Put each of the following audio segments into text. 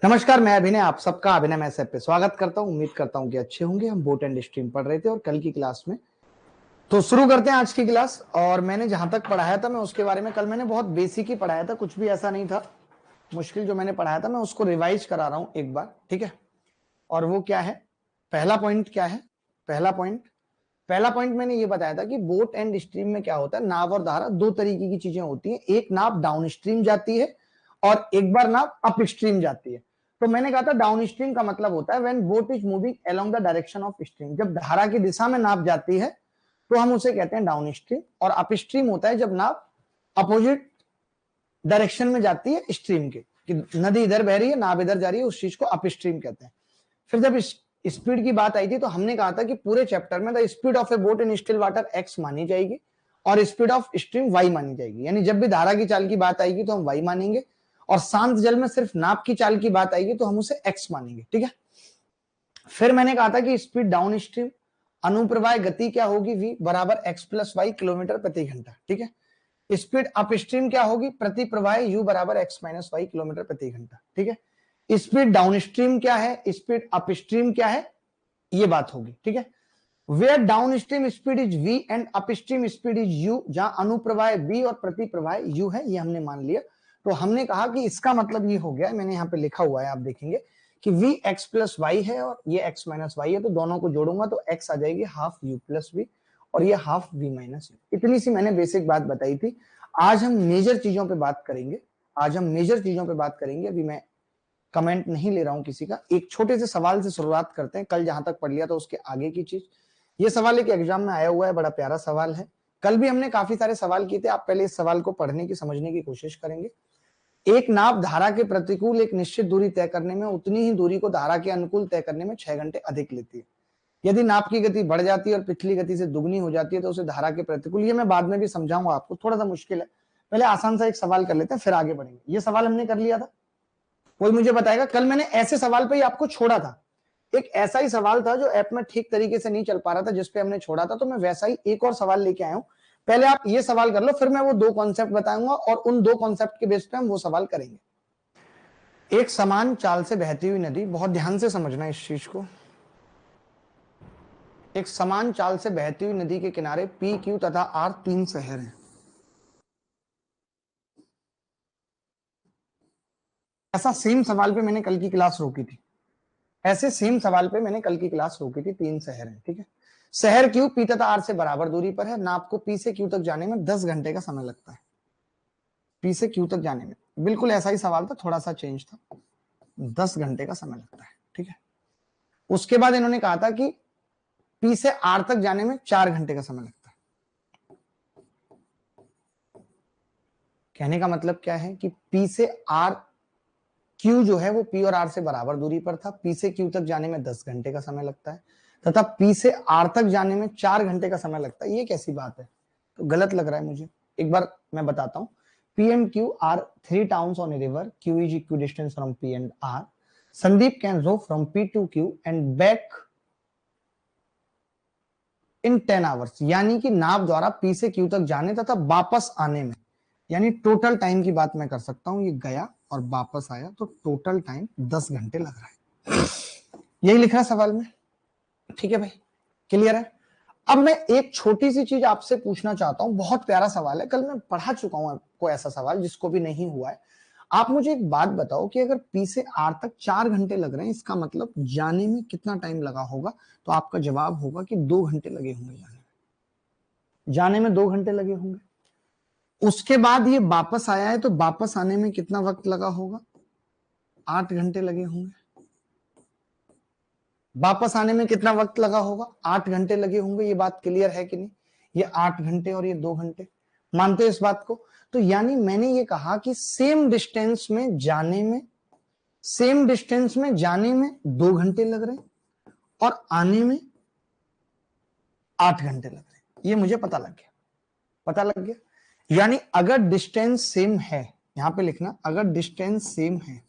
नमस्कार, मैं अभिनय, आप सबका अभिनय मैथ ऐप पे स्वागत करता हूं। उम्मीद करता हूं कि अच्छे होंगे। हम बोट एंड स्ट्रीम पढ़ रहे थे और कल की क्लास में तो शुरू करते हैं आज की क्लास। और मैंने जहां तक पढ़ाया था मैं उसके बारे में, कल मैंने बहुत बेसिक ही पढ़ाया था, कुछ भी ऐसा नहीं था मुश्किल जो मैंने पढ़ाया था। मैं उसको रिवाइज करा रहा हूं एक बार, ठीक है। और वो क्या है, पहला पॉइंट क्या है, पहला पॉइंट मैंने ये बताया था कि बोट एंड स्ट्रीम में क्या होता है, नाव और धारा दो तरीके की चीजें होती है। एक नाव डाउन स्ट्रीम जाती है और एक बार नाव अप स्ट्रीम जाती है। तो मैंने कहा था डाउन स्ट्रीम का मतलब होता है when boat is moving along the direction of stream. जब धारा की दिशा में नाव जाती है तो हम उसे कहते हैं डाउन स्ट्रीम। और अप स्ट्रीम होता है जब नाव अपोजिट डायरेक्शन में जाती है स्ट्रीम के, कि नदी इधर बह रही है, नाव इधर जा रही है, उस चीज को अप स्ट्रीम कहते हैं। फिर जब स्पीड की बात आई थी तो हमने कहा था कि पूरे चैप्टर में the speed of A boat in still water x मानी जाएगी और स्पीड ऑफ स्ट्रीम वाई मानी जाएगी। यानी जब भी धारा की चाल की बात आएगी तो हम वाई मानेंगे, और शांत जल में सिर्फ नाव की चाल की बात आएगी तो हम उसे एक्स मानेंगे, ठीक है। फिर मैंने कहा था कि स्पीड डाउन स्ट्रीम अनुप्रवाह गति क्या होगी, v बराबर एक्स प्लस वाई किलोमीटर प्रति घंटा, ठीक है। स्पीड अप स्ट्रीम क्या होगी, प्रति प्रवाह u बराबर एक्स माइनस वाई किलोमीटर प्रति घंटा, ठीक है। स्पीड डाउन स्ट्रीम क्या है, स्पीड अप स्ट्रीम क्या है, ये बात होगी, ठीक है। Where downstream speed is v and upstream speed is u, जहां अनुप्रवाह v और प्रति प्रवाह u है, ये हमने मान लिया। तो हमने कहा कि इसका मतलब ये हो गया, मैंने यहाँ पे लिखा हुआ है, आप देखेंगे कि v x प्लस वाई है और ये x माइनस वाई है, तो दोनों को जोड़ूंगा तो x आ जाएगी हाफ u प्लस वी और ये हाफ v माइनस यू। इतनी सी मैंने बेसिक बात बताई थी। आज हम मेजर चीजों पे बात करेंगे, अभी मैं कमेंट नहीं ले रहा हूं किसी का। एक छोटे से सवाल से शुरुआत करते हैं, कल जहां तक पढ़ लिया तो उसके आगे की चीज। ये सवाल एक एग्जाम में आया हुआ है, बड़ा प्यारा सवाल है। कल भी हमने काफी सारे सवाल किए थे, आप पहले इस सवाल को पढ़ने की समझने की कोशिश करेंगे। एक नाव धारा के प्रतिकूल एक निश्चित दूरी तय करने में उतनी ही दूरी को धारा के अनुकूल तय करने में 6 घंटे अधिक लेती है। यदि नाव की गति बढ़ जाती है और पिछली गति से दुगनी हो जाती है तो उसे धारा के प्रतिकूल, ये मैं बाद में भी समझाऊंगा आपको, थोड़ा सा मुश्किल है। पहले आसान सा एक सवाल कर लेते हैं फिर आगे बढ़ेंगे। ये सवाल हमने कर लिया था, कोई मुझे बताएगा। कल मैंने ऐसे सवाल पे ही आपको छोड़ा था, एक ऐसा ही सवाल था जो ऐप में ठीक तरीके से नहीं चल पा रहा था, जिसपे हमने छोड़ा था, तो मैं वैसा ही एक और सवाल लेके आया हूं। पहले आप ये सवाल कर लो, फिर मैं वो दो कॉन्सेप्ट बताऊंगा और उन दो कॉन्सेप्ट के बेस पे हम वो सवाल करेंगे। एक समान चाल से बहती हुई नदी, बहुत ध्यान से समझना इस चीज को। एक समान चाल से बहती हुई नदी के किनारे पी, क्यू तथा आर तीन शहर हैं। ऐसा सेम सवाल पे मैंने कल की क्लास रोकी थी, तीन शहर हैं, ठीक है। शहर क्यू पी तथा आर से बराबर दूरी पर है। नाव को पी से क्यू तक जाने में 10 घंटे का समय लगता है, पी से क्यू तक जाने में। बिल्कुल ऐसा ही सवाल था, थोड़ा सा चेंज था, 10 घंटे का समय लगता है, ठीक है। उसके बाद इन्होंने कहा था कि पी से आर तक जाने में 4 घंटे का समय लगता है। कहने का मतलब क्या है कि पी से आर, क्यू जो है वो पी और आर से बराबर दूरी पर था, पी से क्यू तक जाने में 10 घंटे का समय लगता है, तथा पी से आर तक जाने में 4 घंटे का समय लगता है। ये कैसी बात है, तो गलत लग रहा है मुझे। एक बार मैं बताता हूं। P and Q are 3 towns on a river. Q is equidistant from P and R. Sandeep can row from P to Q and back in 10 hours. यानी कि नाव द्वारा P से Q तक जाने तथा वापस आने में, यानी टोटल टाइम की बात मैं कर सकता हूं। ये गया और वापस आया तो टोटल टाइम 10 घंटे लग रहा है। यही लिखा है सवाल में, ठीक है भाई, क्लियर है। अब मैं एक छोटी सी चीज आपसे पूछना चाहता हूं, बहुत प्यारा सवाल है, कल मैं पढ़ा चुका हूं आपको ऐसा सवाल, जिसको भी नहीं हुआ है। आप मुझे एक बात बताओ कि अगर पी से आर तक 4 घंटे लग रहे हैं, इसका मतलब जाने में कितना टाइम लगा होगा? तो आपका जवाब होगा कि 2 घंटे लगे होंगे जाने में 2 घंटे लगे होंगे। उसके बाद ये वापस आया है तो वापस आने में कितना वक्त लगा होगा? 8 घंटे लगे होंगे। वापस आने में कितना वक्त लगा होगा? 8 घंटे लगे होंगे। ये बात क्लियर है कि नहीं? ये 8 घंटे और ये 2 घंटे, मानते हो इस बात को? तो यानी मैंने ये कहा कि सेम डिस्टेंस में जाने में 2 घंटे लग रहे हैं और आने में 8 घंटे लग रहे हैं। ये मुझे पता लग गया। यानी अगर डिस्टेंस सेम है, यहां पे लिखना, अगर डिस्टेंस सेम है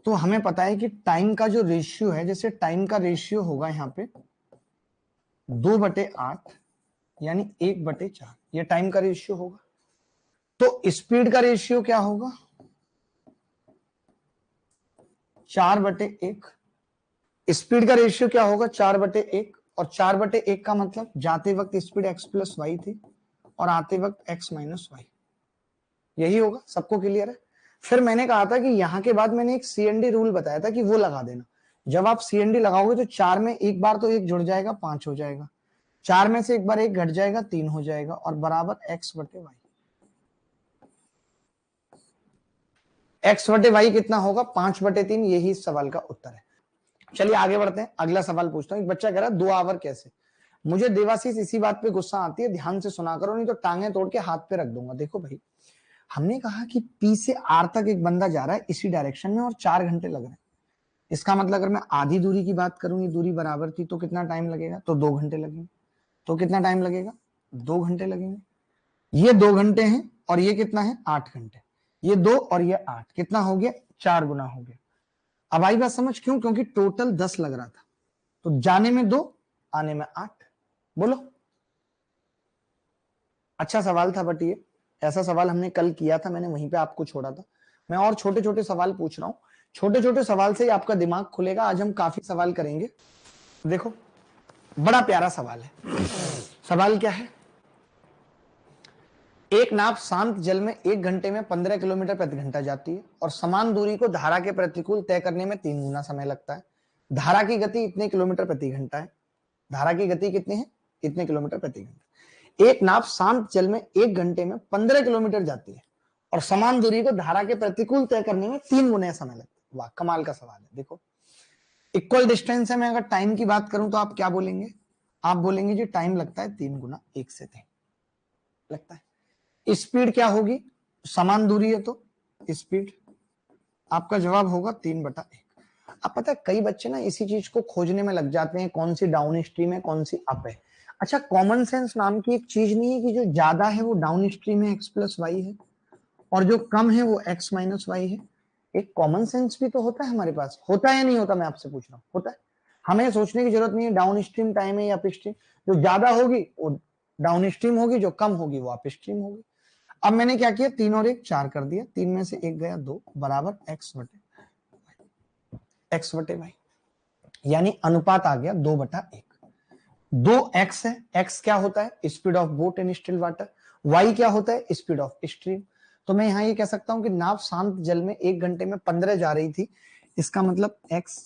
तो हमें पता है कि टाइम का जो रेशियो है, जैसे टाइम का रेशियो होगा यहां पे 2/8 यानी 1/4, ये टाइम का रेशियो होगा। तो स्पीड का रेशियो क्या होगा? 4/1। स्पीड का रेशियो क्या होगा 4/1, और 4/1 का मतलब जाते वक्त स्पीड x प्लस वाई थी और आते वक्त x माइनस वाई, यही होगा। सबको क्लियर है? फिर मैंने कहा था कि यहां के बाद मैंने एक CND रूल बताया था कि वो लगा देना। जब आप CND लगाओगे तो 4 में एक बार तो 1 जुड़ जाएगा, 5 हो जाएगा, 4 में से एक बार 1 घट जाएगा, 3 हो जाएगा, और बराबर x/y। x/y कितना होगा 5/3, यही इस सवाल का उत्तर है। चलिए आगे बढ़ते हैं, अगला सवाल पूछता हूँ। एक बच्चा कह रहा है 2 आवर कैसे। मुझे देवाशीष इसी बात पे गुस्सा आती है, ध्यान से सुना करो नहीं तो टांगे तोड़ के हाथ पे रख दूंगा। देखो भाई, हमने कहा कि P से R तक एक बंदा जा रहा है इसी डायरेक्शन में और 4 घंटे लग रहे हैं। इसका मतलब अगर मैं आधी दूरी की बात करूं, ये दूरी बराबर थी, तो कितना टाइम लगेगा, तो 2 घंटे लगेंगे। तो कितना टाइम लगेगा, 2 घंटे लगेंगे। ये 2 घंटे हैं और ये कितना है 8 घंटे। ये 2 और ये 8 कितना हो गया, 4 गुना हो गया। अब आई बात समझ, क्यों, क्योंकि टोटल 10 लग रहा था, तो जाने में 2 आने में 8। बोलो, अच्छा सवाल था, बट ये ऐसा सवाल हमने कल किया था, मैंने वहीं पे आपको छोड़ा था। मैं और छोटे छोटे सवाल पूछ रहा हूं, छोटे छोटे सवाल से ही आपका दिमाग खुलेगा। आज हम काफी सवाल करेंगे। देखो, बड़ा प्यारा सवाल है। सवाल क्या है, एक नाव शांत जल में 1 घंटे में 15 किलोमीटर प्रति घंटा जाती है और समान दूरी को धारा के प्रतिकूल तय करने में 3 गुना समय लगता है। धारा की गति इतने किलोमीटर प्रति घंटा है। धारा की गति कितनी है, इतने किलोमीटर प्रति घंटा। एक नाव शांत जल में 1 घंटे में 15 किलोमीटर जाती है और समान दूरी को धारा के प्रतिकूल तय करने में 3 गुना समय लगता है। वाह, कमाल का सवाल है। देखो, इक्वल डिस्टेंस है, मैं अगर टाइम की बात करूं तो आप क्या बोलेंगे, आप बोलेंगे जी टाइम लगता है 3 गुना 1 से 3 लगता है। स्पीड क्या होगी, समान दूरी है तो स्पीड, आपका जवाब होगा 3/1। अब पता है कई बच्चे ना इसी चीज को खोजने में लग जाते हैं, कौन सी डाउन स्ट्रीम है कौन सी अप है। अच्छा, कॉमन सेंस नाम की एक चीज नहीं है कि जो ज्यादा है वो डाउन स्ट्रीम है x प्लस वाई है और जो कम है वो x माइनस वाई है। एक कॉमन सेंस भी तो होता है हमारे पास, होता है या नहीं होता, मैं आपसे पूछ रहा हूँ, होता है। हमें सोचने की जरूरत नहीं है डाउन स्ट्रीम टाइम है या अप स्ट्रीम, जो ज्यादा होगी वो डाउन स्ट्रीम होगी, जो कम होगी वो अप स्ट्रीम होगी। अब मैंने क्या किया, 3 और 1 4 कर दिया, 3 में से 1 गया 2 बराबर x/y, यानी अनुपात आ गया 2/1। 2x है, x क्या होता है speed of boat in still water, y क्या होता है स्पीड ऑफ स्ट्रीम। तो मैं यहां ये कह सकता हूं कि नाव शांत जल में 1 घंटे में 15 जा रही थी, इसका मतलब x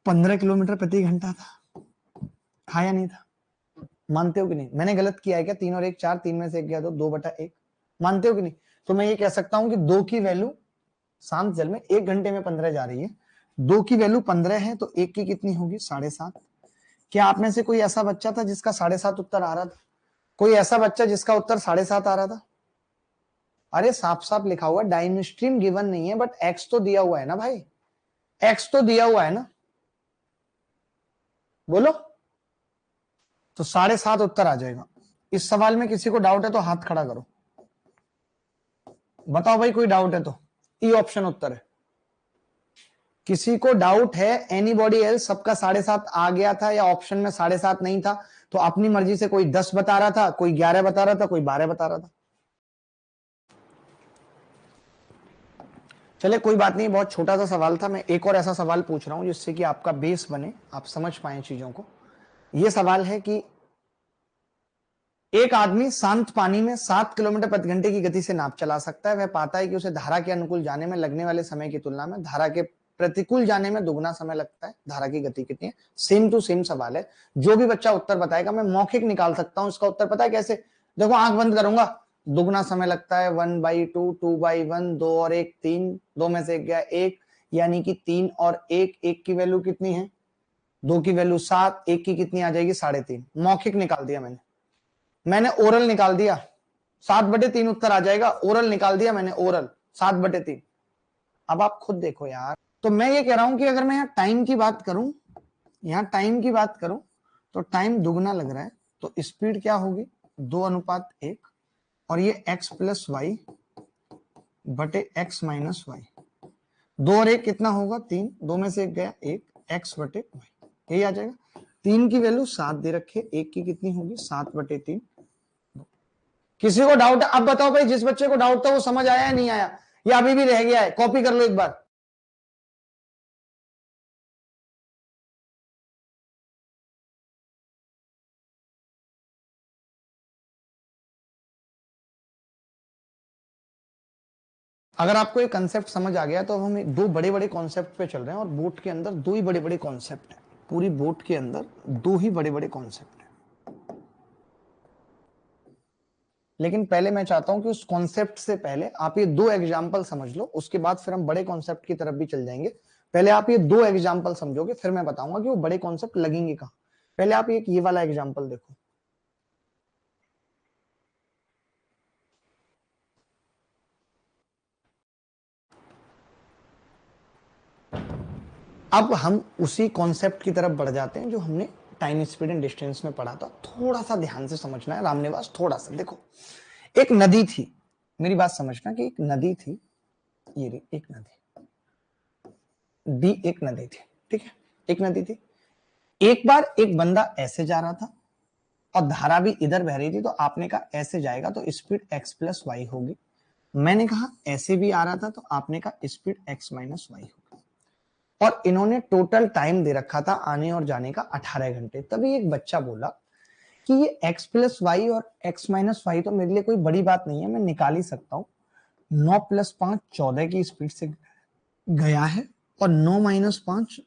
15 किलोमीटर प्रति घंटा था। हाँ या नहीं था, मानते हो कि नहीं, मैंने गलत किया है क्या, 3 और 1 4, 3 में से 1 गया 2 2/1, मानते हो कि नहीं। तो मैं ये कह सकता हूं कि 2 की वैल्यू शांत जल में 1 घंटे में 15 जा रही है, 2 की वैल्यू 15 है तो 1 की कितनी होगी 7.5। क्या आप में से कोई ऐसा बच्चा था जिसका 7.5 उत्तर आ रहा था, कोई ऐसा बच्चा जिसका उत्तर 7.5 आ रहा था। अरे साफ साफ लिखा हुआ डाउन स्ट्रीम गिवन नहीं है, बट एक्स तो दिया हुआ है ना भाई, एक्स तो दिया हुआ है ना, बोलो। तो 7.5 उत्तर आ जाएगा। इस सवाल में किसी को डाउट है तो हाथ खड़ा करो, बताओ भाई कोई डाउट है तो। ई ऑप्शन उत्तर है। किसी को डाउट है, एनीबॉडी एल्स, सबका 7.5 आ गया था या ऑप्शन में 7.5 नहीं था, तो अपनी मर्जी से कोई 10 बता रहा था, कोई 11 बता रहा था, कोई 12 बता रहा था। चले कोई बात नहीं, बहुत छोटा सा सवाल था। मैं एक और ऐसा सवाल पूछ रहा हूं जिससे कि आपका बेस बने, आप समझ पाए चीजों को। यह सवाल है कि एक आदमी शांत पानी में 7 किलोमीटर प्रति घंटे की गति से नाव चला सकता है। वह पाता है कि उसे धारा के अनुकूल जाने में लगने वाले समय की तुलना में धारा के प्रतिकूल जाने में दुगना समय लगता है। धारा की गति कितनी है, सेम टू सेम सवाल है। जो भी बच्चा उत्तर बताएगा मैं मौखिक निकाल सकता हूं इसका उत्तर, पता है कैसे, देखो आंख बंद करूंगा, दुगना समय लगता है 1/2, 2/1, 2 और 1 3, 2 में से 1 गया 1, यानी कि 3 और 1, 1 की वैल्यू कितनी है 2 की वैल्यू 7, 1 की कितनी आ जाएगी 3.5। मौखिक निकाल दिया मैंने ओरल निकाल दिया, 7/3 उत्तर आ जाएगा। ओरल निकाल दिया मैंने, ओरल 7/3। अब आप खुद देखो यार। तो मैं ये कह रहा हूं कि अगर मैं यहाँ टाइम की बात करूं, यहाँ टाइम की बात करूं तो टाइम दुगना लग रहा है, तो स्पीड क्या होगी 2:1, और ये x प्लस वाई बटे x माइनस वाई। 2 और 1 कितना होगा 3, 2 में से 1 गया 1, x बटे वाई, यही आ जाएगा। 3 की वैल्यू 7 दे रखे, 1 की कितनी होगी 7/3। किसी को डाउट है, अब बताओ भाई, जिस बच्चे को डाउट था वो समझ आया या नहीं आया, या अभी भी रह गया है, कॉपी कर लो एक बार। अगर आपको ये कंसेप्ट समझ आ गया तो हम एक दो बड़े बड़े कॉन्सेप्ट पे चल रहे हैं और बोट के अंदर दो ही बड़े बड़े कॉन्सेप्ट हैं। पूरी बोट के अंदर दो ही बड़े बड़े कॉन्सेप्ट हैं। लेकिन पहले मैं चाहता हूं कि उस कॉन्सेप्ट से पहले आप ये दो एग्जाम्पल समझ लो, उसके बाद फिर हम बड़े कॉन्सेप्ट की तरफ भी चल जाएंगे। पहले आप ये दो एग्जाम्पल समझोगे, फिर मैं बताऊंगा कि वो बड़े कॉन्सेप्ट लगेंगे कहां। पहले आप एक ये वाला एग्जाम्पल देखो। अब हम उसी कॉन्सेप्ट की तरफ बढ़ जाते हैं जो हमने टाइम स्पीड एंड डिस्टेंस में पढ़ा था। थोड़ा सा ध्यान से समझना है रामनिवास, थोड़ा सा देखो। एक नदी थी, मेरी बात समझना कि एक नदी थी, ये रही एक नदी, दी एक नदी थी, ठीक है, एक नदी थी। एक बार एक बंदा ऐसे जा रहा था और धारा भी इधर बह रही थी, तो आपने कहा ऐसे जाएगा तो स्पीड x प्लस वाई होगी। मैंने कहा ऐसे भी आ रहा था, तो आपने कहा स्पीड x माइनस वाई होगी। और इन्होंने टोटल टाइम दे रखा था आने और जाने का 18 घंटे। तभी एक बच्चा बोला कि ये x प्लस वाई और x माइनस वाई तो मेरे लिए कोई बड़ी बात नहीं है, मैं निकाल ही सकता हूँ। 9 प्लस 5 14 की स्पीड से गया है और 9 माइनस 5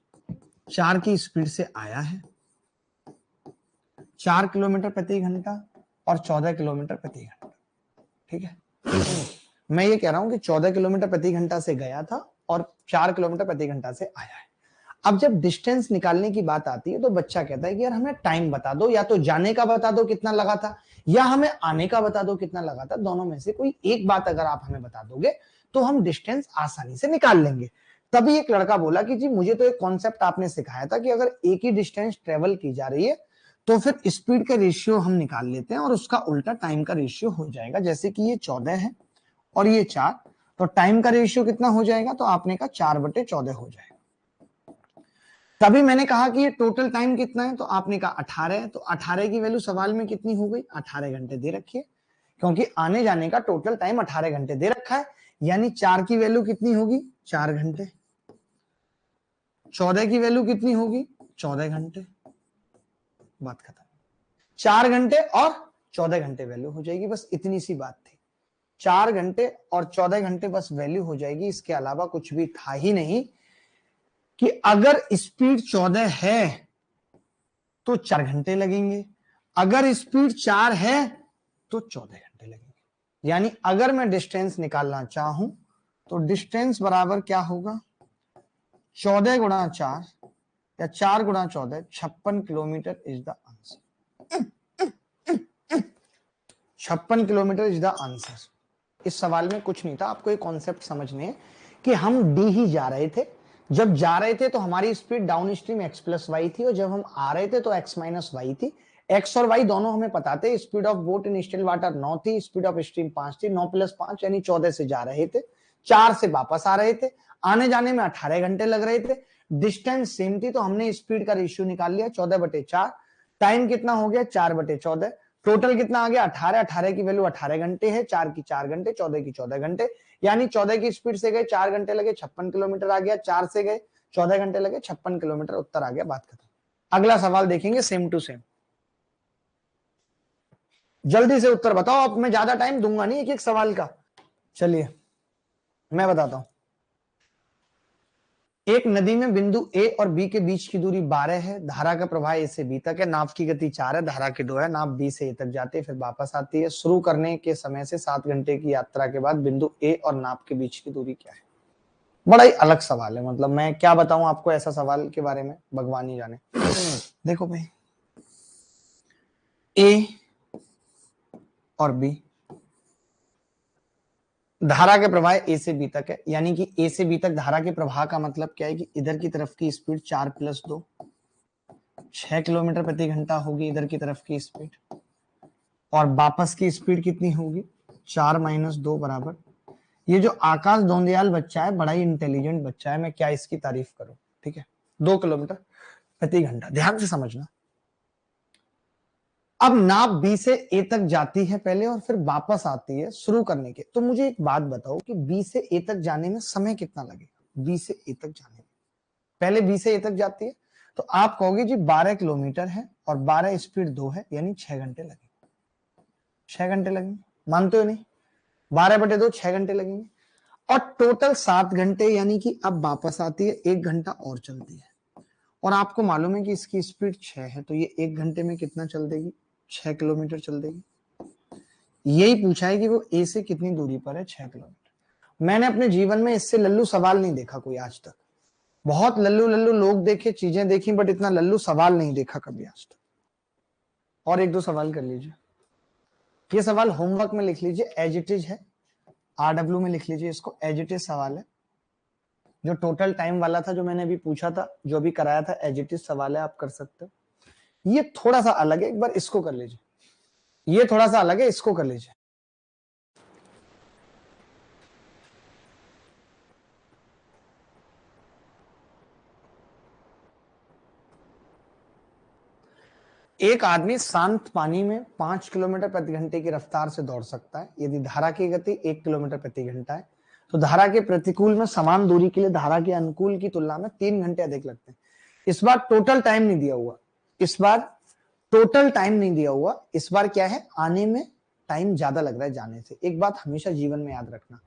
4 की स्पीड से आया है। 4 किलोमीटर प्रति घंटा और 14 किलोमीटर प्रति घंटा, ठीक है। मैं ये कह रहा हूं कि 14 किलोमीटर प्रति घंटा से गया था और 4 किलोमीटर प्रति घंटा से आया है। अब जब डिस्टेंस निकालने की बात आती है तो बच्चा कहता है कि यार हमें टाइम बता दो, या तो जाने का बता दो कितना लगा था, या हमें आने का बता दो कितना लगा था। दोनों में से कोई एक बात अगर आप हमें बता दोगे तो हम डिस्टेंस आसानी से निकाल लेंगे। तभी एक लड़का बोला कि जी मुझे तो एक कॉन्सेप्ट आपने सिखाया था कि अगर एक ही डिस्टेंस ट्रेवल की जा रही है तो फिर स्पीड का रेशियो हम निकाल लेते हैं और उसका उल्टा टाइम का रेशियो हो जाएगा। जैसे कि ये 14 है और ये 4, तो टाइम का रेशियो कितना हो जाएगा, तो आपने कहा 4/14 हो जाएगा। तभी मैंने कहा कि ये टोटल टाइम कितना है, तो आपने कहा 18 है। तो 18 की वैल्यू सवाल में कितनी हो गई, 18 घंटे दे रखी है, क्योंकि आने जाने का टोटल टाइम 18 घंटे दे रखा है। यानी 4 की वैल्यू कितनी होगी, 4 घंटे। 14 की वैल्यू कितनी होगी, 14 घंटे। बात खत्म। 4 घंटे और 14 घंटे वैल्यू हो जाएगी, बस इतनी सी बात थी। 4 घंटे और 14 घंटे बस वैल्यू हो जाएगी, इसके अलावा कुछ भी था ही नहीं। कि अगर स्पीड 14 है तो 4 घंटे लगेंगे, अगर स्पीड 4 है तो 14 घंटे लगेंगे। यानी अगर मैं डिस्टेंस निकालना चाहूं तो डिस्टेंस बराबर क्या होगा, 14 गुणा 4 या 4 गुणा 14, 56 kilometre is the answer. 56 kilometre is the answer. इस सवाल में कुछ नहीं था, आपको एक कॉन्सेप्ट समझने हैं कि हम डी ही जा रहे थे। जब जा रहे थे तो हमारी speed downstream x plus y थी, और जब हम आ रहे थे तो एक्स माइनस वाई थी। एक्स और वाई दोनों हमें पता थे। Speed of boat in still water 9 थी, स्पीड ऑफ स्ट्रीम 5 थी। 9 प्लस 5 यानी 14 से जा रहे थे, 4 से वापस आ रहे थे। आने जाने में 18 घंटे लग रहे थे। डिस्टेंस सेम थी, तो हमने स्पीड का रेशियो निकाल लिया 14/4। टाइम कितना हो गया, 4/14। टोटल कितना आ गया, 18। 18 की वैल्यू 18 घंटे है, 4 की 4 घंटे, 14 की 14 घंटे। यानी 14 की स्पीड से गए 4 घंटे लगे, 56 किलोमीटर आ गया। 4 से गए 14 घंटे लगे, 56 किलोमीटर उत्तर आ गया। बात खत्म। अगला सवाल देखेंगे सेम टू सेम। जल्दी से उत्तर बताओ, अब मैं ज्यादा टाइम दूंगा नहीं एक एक सवाल का। चलिए मैं बताता हूं। एक नदी में बिंदु ए और बी के बीच की दूरी 12 है। धारा का प्रवाह ए से बी तक है। नाव की गति 4 है, धारा की 2 है। नाव बी से ए तक जाती है, फिर वापस आती है। शुरू करने के समय से 7 घंटे की यात्रा के बाद बिंदु ए और नाव के बीच की दूरी क्या है। बड़ा ही अलग सवाल है, मतलब मैं क्या बताऊं आपको ऐसा सवाल के बारे में, भगवान ही जाने। देखो भाई, ए और बी, धारा के प्रवाह ए से बी तक है। यानी कि ए से बी तक धारा के प्रवाह का मतलब क्या है कि इधर की तरफ की स्पीड 4 + 2 6 किलोमीटर प्रति घंटा होगी इधर की तरफ की स्पीड, और वापस की स्पीड कितनी होगी, 4 - 2 बराबर। ये जो आकाश दोंदियाल बच्चा है बड़ा ही इंटेलिजेंट बच्चा है, मैं क्या इसकी तारीफ करूं, ठीक है। 2 किलोमीटर प्रति घंटा, ध्यान से समझना। अब नाव बी से ए तक जाती है पहले और फिर वापस आती है शुरू करने के। तो मुझे एक बात बताओ कि बी से ए तक जाने में समय कितना लगेगा, बी से ए तक जाने में। पहले बी से ए तक जाती है तो आप कहोगे जी 12 किलोमीटर है और 12 स्पीड 2 है, यानी 6 घंटे लगेंगे। 6 घंटे लगेंगे, मानते हो नहीं, 12/2 6 घंटे लगेंगे। और टोटल 7 घंटे, यानी कि अब वापस आती है, 1 घंटा और चलती है। और आपको मालूम है कि इसकी स्पीड 6 है, तो ये 1 घंटे में कितना चल देगी? 6 किलोमीटर चल देगी। यही पूछा है कि वो ए से कितनी दूरी पर है, 6 किलोमीटर। मैंने अपने जीवन में इससे लल्लू सवाल नहीं देखा कोई आज तक। बहुत लल्लू लल्लू लोग देखे, चीजें देखी, बट इतना लल्लू सवाल नहीं देखा कभी आज तक। और एक दो सवाल कर लीजिए। ये सवाल होमवर्क में लिख लीजिए, एज इट इज है, RW में लिख लीजिए इसको, एज इट इज सवाल है। जो टोटल टाइम वाला था, जो मैंने अभी पूछा था, जो अभी कराया था, एज इट इज सवाल है, आप कर सकते हो। ये थोड़ा सा अलग है, एक बार इसको कर लीजिए। ये थोड़ा सा अलग है, इसको कर लीजिए। एक आदमी शांत पानी में 5 किलोमीटर प्रति घंटे की रफ्तार से दौड़ सकता है यदि धारा की गति 1 किलोमीटर प्रति घंटा है, तो धारा के प्रतिकूल में समान दूरी के लिए धारा के अनुकूल की तुलना में 3 घंटे अधिक लगते हैं। इस बार टोटल टाइम नहीं दिया हुआ, इस बार टोटल टाइम नहीं दिया हुआ, इस बार क्या है, आने में टाइम ज्यादा लग रहा है जाने से। एक बात हमेशा जीवन में याद रखना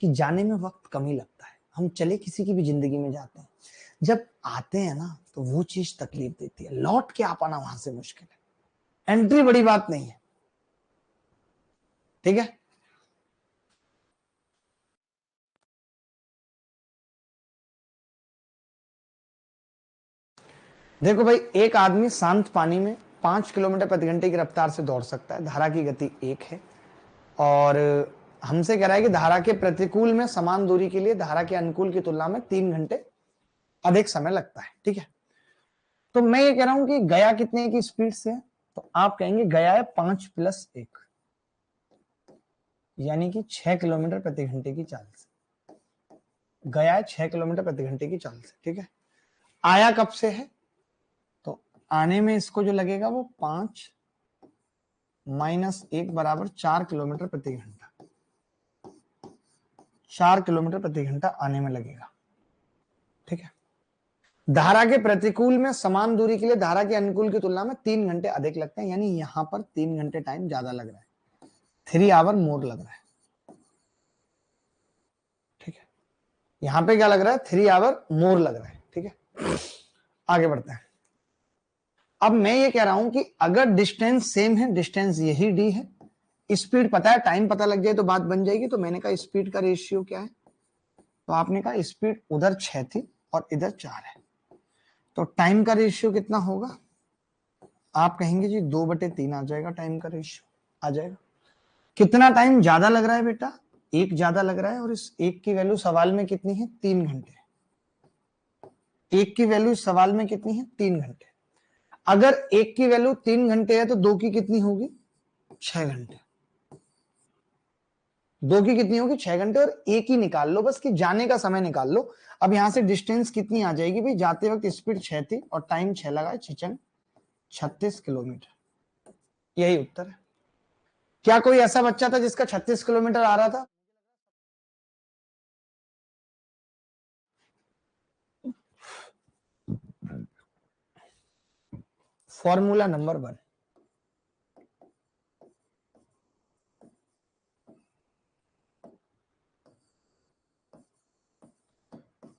कि जाने में वक्त कम ही लगता है। हम चले किसी की भी जिंदगी में जाते हैं, जब आते हैं ना तो वो चीज तकलीफ देती है, लौट के आ पाना वहां से मुश्किल है। एंट्री बड़ी बात नहीं है, ठीक है। देखो भाई, एक आदमी शांत पानी में 5 किलोमीटर प्रति घंटे की रफ्तार से दौड़ सकता है, धारा की गति 1 है, और हमसे कह रहा है कि धारा के प्रतिकूल में समान दूरी के लिए धारा के अनुकूल की तुलना में 3 घंटे अधिक समय लगता है, ठीक है। तो मैं ये कह रहा हूं कि गया कितने की स्पीड से है, तो आप कहेंगे गया है 5 + 1, यानी कि 6 किलोमीटर प्रति घंटे की चाल से गया है, 6 किलोमीटर प्रति घंटे की चाल से, ठीक है। आया कब से है, तो आने में इसको जो लगेगा वो 5 - 1 बराबर 4 किलोमीटर प्रति घंटा, 4 किलोमीटर प्रति घंटा आने में लगेगा, ठीक है। धारा के प्रतिकूल में समान दूरी के लिए धारा के अनुकूल की तुलना में 3 घंटे अधिक लगते हैं, यानी यहां पर 3 घंटे टाइम ज्यादा लग रहा है, 3 आवर मोर लग रहा है, ठीक है। यहां पे क्या लग रहा है, 3 आवर मोर लग रहा है, ठीक है। आगे बढ़ते हैं। अब मैं ये कह रहा हूं कि अगर डिस्टेंस सेम है, डिस्टेंस यही डी है, स्पीड पता है, टाइम पता लग जाए तो बात बन जाएगी। तो मैंने कहा स्पीड का रेशियो क्या है, तो आपने कहा स्पीड उधर 6 थी और इधर 4 है, तो टाइम का रेशियो कितना होगा, आप कहेंगे जी 2/3 आ जाएगा, टाइम का रेशियो आ जाएगा। कितना टाइम ज्यादा लग रहा है बेटा, 1 ज्यादा लग रहा है, और इस 1 की वैल्यू सवाल में कितनी है, 3 घंटे। 1 की वैल्यू सवाल में कितनी है, 3 घंटे। अगर 1 की वैल्यू 3 घंटे है तो 2 की कितनी होगी, 6 घंटे। 2 की कितनी होगी, 6 घंटे, और 1 ही निकाल लो बस, कि जाने का समय निकाल लो। अब यहां से डिस्टेंस कितनी आ जाएगी भाई, जाते वक्त स्पीड 6 थी और टाइम 6 लगा है, 36 किलोमीटर। यही उत्तर है। क्या कोई ऐसा बच्चा था जिसका 36 किलोमीटर आ रहा था? फॉर्मूला नंबर 1,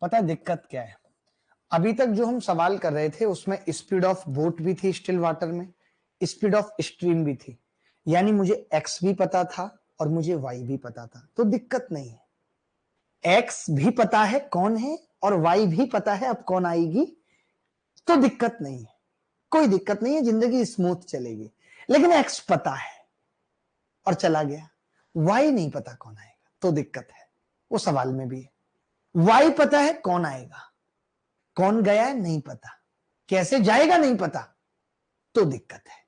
पता है दिक्कत क्या है? अभी तक जो हम सवाल कर रहे थे उसमें स्पीड ऑफ बोट भी थी स्टिल वाटर में, स्पीड ऑफ स्ट्रीम भी थी, यानी मुझे एक्स भी पता था और मुझे वाई भी पता था, तो दिक्कत नहीं है। एक्स भी पता है कौन है और वाई भी पता है अब कौन आएगी, तो दिक्कत नहीं है, कोई दिक्कत नहीं है, जिंदगी स्मूथ चलेगी। लेकिन एक्स पता है और चला गया, वाई नहीं पता कौन आएगा, तो दिक्कत है। वो सवाल में भी है, वाई पता है कौन आएगा, कौन गया है नहीं पता, कैसे जाएगा नहीं पता, तो दिक्कत है।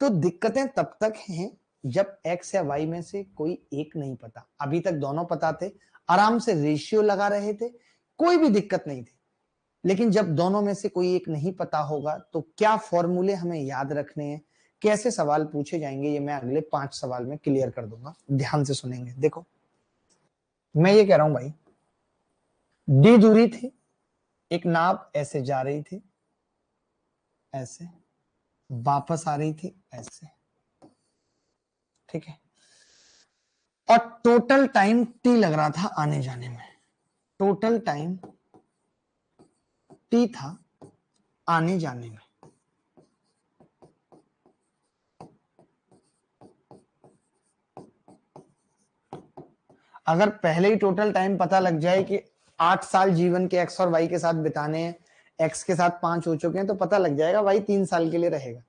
तो दिक्कतें तब तक हैं जब एक्स या वाई में से कोई एक नहीं पता। अभी तक दोनों पता थे, आराम से रेशियो लगा रहे थे, कोई भी दिक्कत नहीं थी। लेकिन जब दोनों में से कोई एक नहीं पता होगा तो क्या फॉर्मूले हमें याद रखने हैं, कैसे सवाल पूछे जाएंगे, ये मैं अगले 5 सवाल में क्लियर कर दूंगा। ध्यान से सुनेंगे। देखो मैं ये कह रहा हूं भाई, डी दूरी थी, एक नाव ऐसे जा रही थी, ऐसे वापस आ रही थी, ऐसे, ठीक है। और टोटल टाइम टी लग रहा था आने जाने में, टोटल टाइम टी था आने जाने में। अगर पहले ही टोटल टाइम पता लग जाए कि 8 साल जीवन के एक्स और वाई के साथ बिताने हैं, एक्स के साथ 5 हो चुके हैं, तो पता लग जाएगा वाई 3 साल के लिए रहेगा,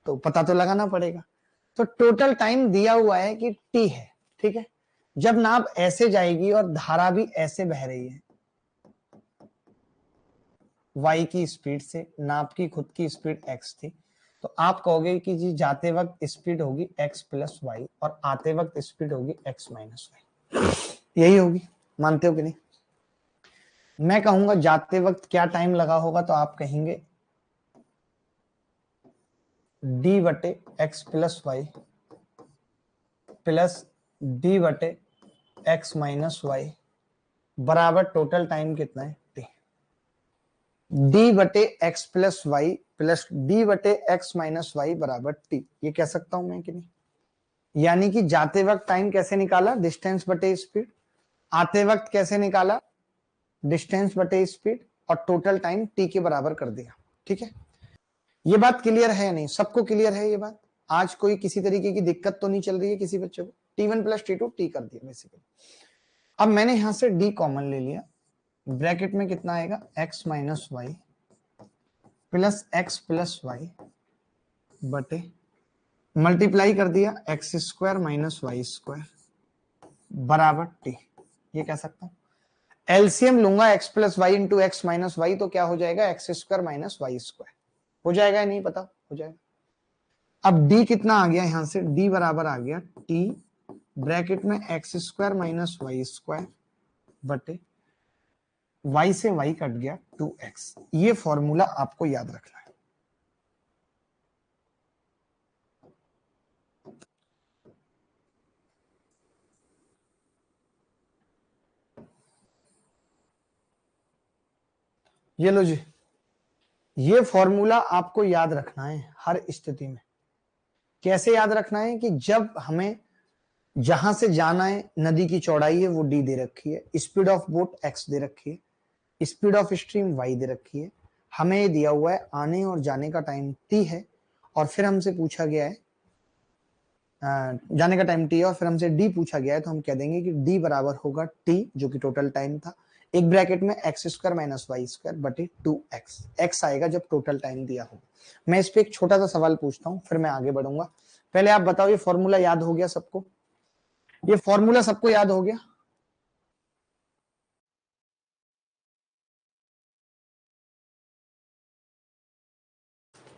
तो पता तो लगाना पड़ेगा। तो टोटल टाइम दिया हुआ है कि टी है, ठीक है। जब नाव ऐसे जाएगी और धारा भी ऐसे बह रही है, वाई की स्पीड से, नाव की खुद की स्पीड एक्स थी, तो आप कहोगे कि जी जाते वक्त स्पीड होगी एक्स प्लस वाई और आते वक्त स्पीड होगी एक्स माइनस वाई, यही होगी। मानते हो कि नहीं? मैं कहूंगा जाते वक्त क्या टाइम लगा होगा, तो आप कहेंगे डी बटे x plus y plus d बटे एक्स माइनस वाई बराबर टोटल टाइम कितना है, टी। डी बटे x plus y plus d बटे एक्स माइनस वाई बराबर टी, ये कह सकता हूं मैं कि नहीं? यानी कि जाते वक्त टाइम कैसे निकाला, डिस्टेंस बटे स्पीड, आते वक्त कैसे निकाला, डिस्टेंस बटे स्पीड, और टोटल टाइम टी के बराबर कर दिया, ठीक है। ये बात क्लियर है या नहीं? सबको क्लियर है ये बात? आज कोई किसी तरीके की दिक्कत तो नहीं चल रही है किसी बच्चे को? T1 प्लस T2 टी कर दिया बेसिकली। अब मैंने यहां से D कॉमन ले लिया, ब्रैकेट में कितना आएगा, x minus Y plus x plus Y बटे मल्टीप्लाई कर दिया x square minus Y square बराबर टी, ये कह सकता हूं। एलसीएम लूंगा x plus y into x minus y, तो क्या हो जाएगा, x square minus Y square हो जाएगा या नहीं? पता हो जाएगा। अब d कितना आ गया यहां से, d बराबर आ गया t ब्रैकेट में x square minus Y square बटे y से y कट गया 2x। ये फॉर्मूला आपको याद रखना है। ये लो जी, ये फॉर्मूला आपको याद रखना है हर स्थिति में। कैसे याद रखना है कि जब हमें जहां से जाना है, नदी की चौड़ाई है वो d दे रखी है, स्पीड ऑफ बोट x दे रखी है, स्पीड ऑफ स्ट्रीम y दे रखी है, हमें ये दिया हुआ है आने और जाने का टाइम t है, और फिर हमसे पूछा गया है जाने का टाइम t है, और फिर हमसे d पूछा गया है, तो हम कह देंगे कि d बराबर होगा t जो कि टोटल टाइम था, एक ब्रैकेट में x square minus Y square बटे 2x। x आएगा जब टोटल टाइम दिया हो। मैं इस पे एक छोटा सा सवाल पूछता हूं, फिर मैं आगे बढ़ूंगा। पहले आप बताओ, ये फॉर्मूला याद हो गया सबको? ये फॉर्मूला सबको याद हो गया?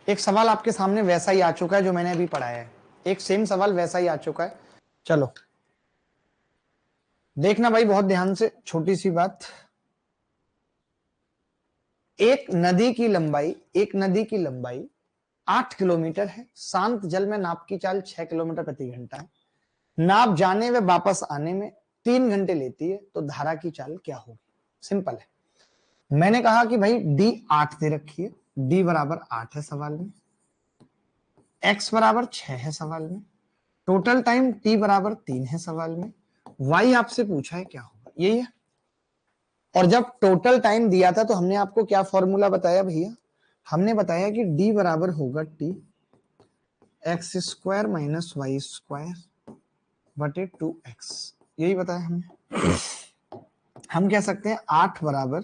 एक सवाल आपके सामने वैसा ही आ चुका है जो मैंने अभी पढ़ाया है, एक सेम सवाल वैसा ही आ चुका है। चलो देखना भाई बहुत ध्यान से, छोटी सी बात। एक नदी की लंबाई 8 किलोमीटर है, शांत जल में नाव की चाल 6 किलोमीटर प्रति घंटा है, नाव जाने व वापस आने में 3 घंटे लेती है, तो धारा की चाल क्या होगी? सिंपल है। मैंने कहा कि भाई डी 8 दे रखी है, डी बराबर 8 है सवाल में, एक्स बराबर 6 है सवाल में, टोटल टाइम टी बराबर 3 है सवाल में, वाई आपसे पूछा है क्या होगा, यही है। और जब टोटल टाइम दिया था तो हमने आपको क्या फॉर्मूला बताया भैया? हमने बताया कि डी बराबर होगा t x square minus Y square बटे 2x, यही बताया हमने। हम कह सकते हैं 8 बराबर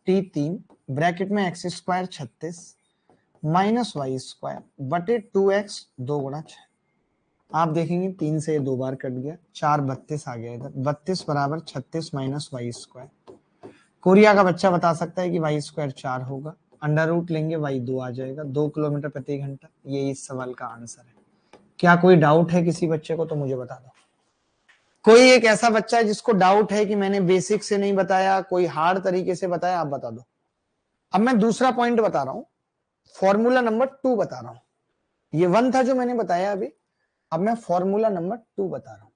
t3 ब्रैकेट में x square 36 minus Y square बटे 2x 2 गुणा 6। आप देखेंगे 3 से 2 बार कट गया, 4 32 आ गया इधर, 32 बराबर 36 माइनस वाई स्क्वायर। कोरिया का बच्चा बता सकता है कि वाई स्क्वायर 4 होगा, अंडर रूट लेंगे वाई 2 आ जाएगा, 2 किलोमीटर प्रति घंटा। ये इस सवाल का आंसर है। क्या कोई डाउट है किसी बच्चे को? तो मुझे बता दो। कोई एक ऐसा बच्चा है जिसको डाउट है कि मैंने बेसिक से नहीं बताया, कोई हार्ड तरीके से बताया? आप बता दो। अब मैं दूसरा पॉइंट बता रहा हूं, फॉर्मूला नंबर 2 बता रहा हूं। ये 1 था जो मैंने बताया अभी, अब मैं फॉर्मूला नंबर 2 बता रहा हूं।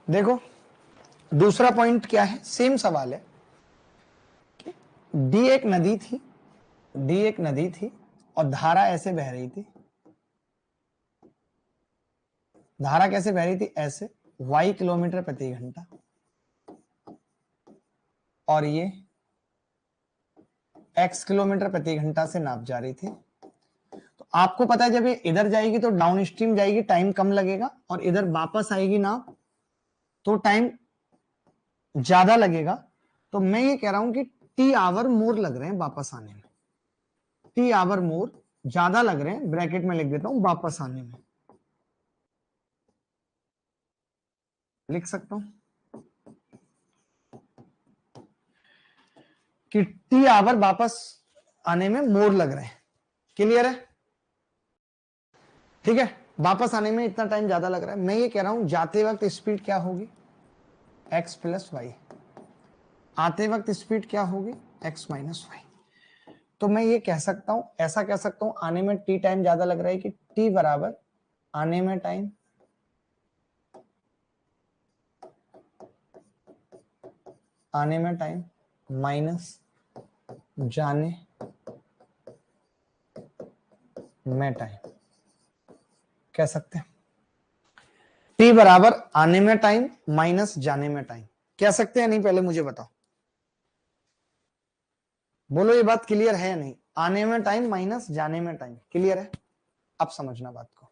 देखो दूसरा पॉइंट क्या है, सेम सवाल है, डी एक नदी थी, डी एक नदी थी और धारा ऐसे बह रही थी। धारा कैसे बह रही थी? ऐसे, y किलोमीटर प्रति घंटा, और ये x किलोमीटर प्रति घंटा से नाप जा रही थी। तो आपको पता है जब ये इधर जाएगी तो डाउन स्ट्रीम जाएगी, टाइम कम लगेगा, और इधर वापस आएगी नाप तो टाइम ज्यादा लगेगा। तो मैं ये कह रहा हूं कि टी आवर मोर लग रहे हैं वापस आने में, टी आवर मोर ज्यादा लग रहे हैं, ब्रैकेट में लिख देता हूं वापस आने में, लिख सकता हूं कि टी आवर वापस आने में मोर लग रहे हैं। क्लियर है? ठीक है, वापस आने में इतना टाइम ज्यादा लग रहा है। मैं ये कह रहा हूं जाते वक्त स्पीड क्या होगी? x plus y. आते वक्त स्पीड क्या होगी? x minus y. तो मैं ये कह सकता हूं, ऐसा कह सकता हूं, आने में t टाइम ज्यादा लग रहा है कि t बराबर आने में टाइम माइनस जाने में टाइम। कह सकते हैं t बराबर आने में टाइम माइनस जाने में टाइम। कह सकते हैं नहीं? पहले मुझे बताओ, बोलो ये बात क्लियर है या नहीं? आने में टाइम माइनस जाने में टाइम। क्लियर है? अब समझना बात को।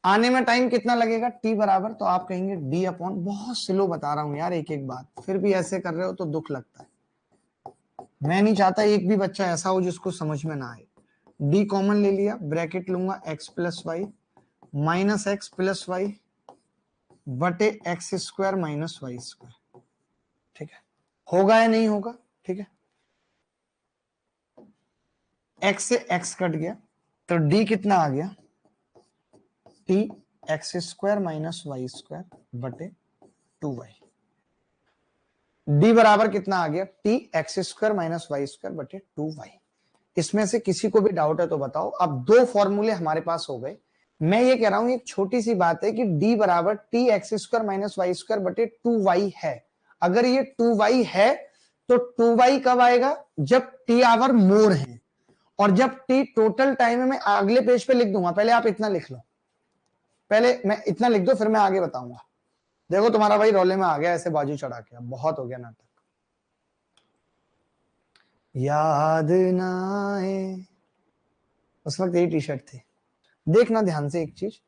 आने में टाइम कितना लगेगा? t बराबर, तो आप कहेंगे d अपॉन, बहुत स्लो बता रहा हूं यार एक एक बात, फिर भी ऐसे कर रहे हो तो दुख लगता है। मैं नहीं चाहता एक भी बच्चा ऐसा हो जिसको समझ में ना आए। d कॉमन ले लिया, ब्रैकेट लूंगा x plus Y minus X plus Y बटे X square minus Y square. ठीक है, होगा या नहीं होगा? ठीक है, x से x कट गया तो d कितना आ गया? t x square minus Y square बटे 2y। d बराबर कितना आ गया? t x square minus Y square बटे 2y। इसमें से किसी को भी डाउट है तो बताओ। अब दो फॉर्मूले हमारे पास हो गए। मैं ये कह रहा हूं एक छोटी सी बात है कि d बराबर T x square minus Y square बटे 2y है। अगर ये 2y है तो 2y कब आएगा? जब t आवर मोर है, और जब t टोटल टाइम है। मैं अगले पेज पे लिख दूंगा, पहले आप इतना लिख लो, पहले मैं इतना लिख दो, फिर मैं आगे बताऊंगा। देखो तुम्हारा भाई रोले में आ गया ऐसे बाजू चढ़ा के, बहुत हो गया नाटक। याद ना आए, उस वक्त यही टी शर्ट थी। देखना ध्यान से एक चीज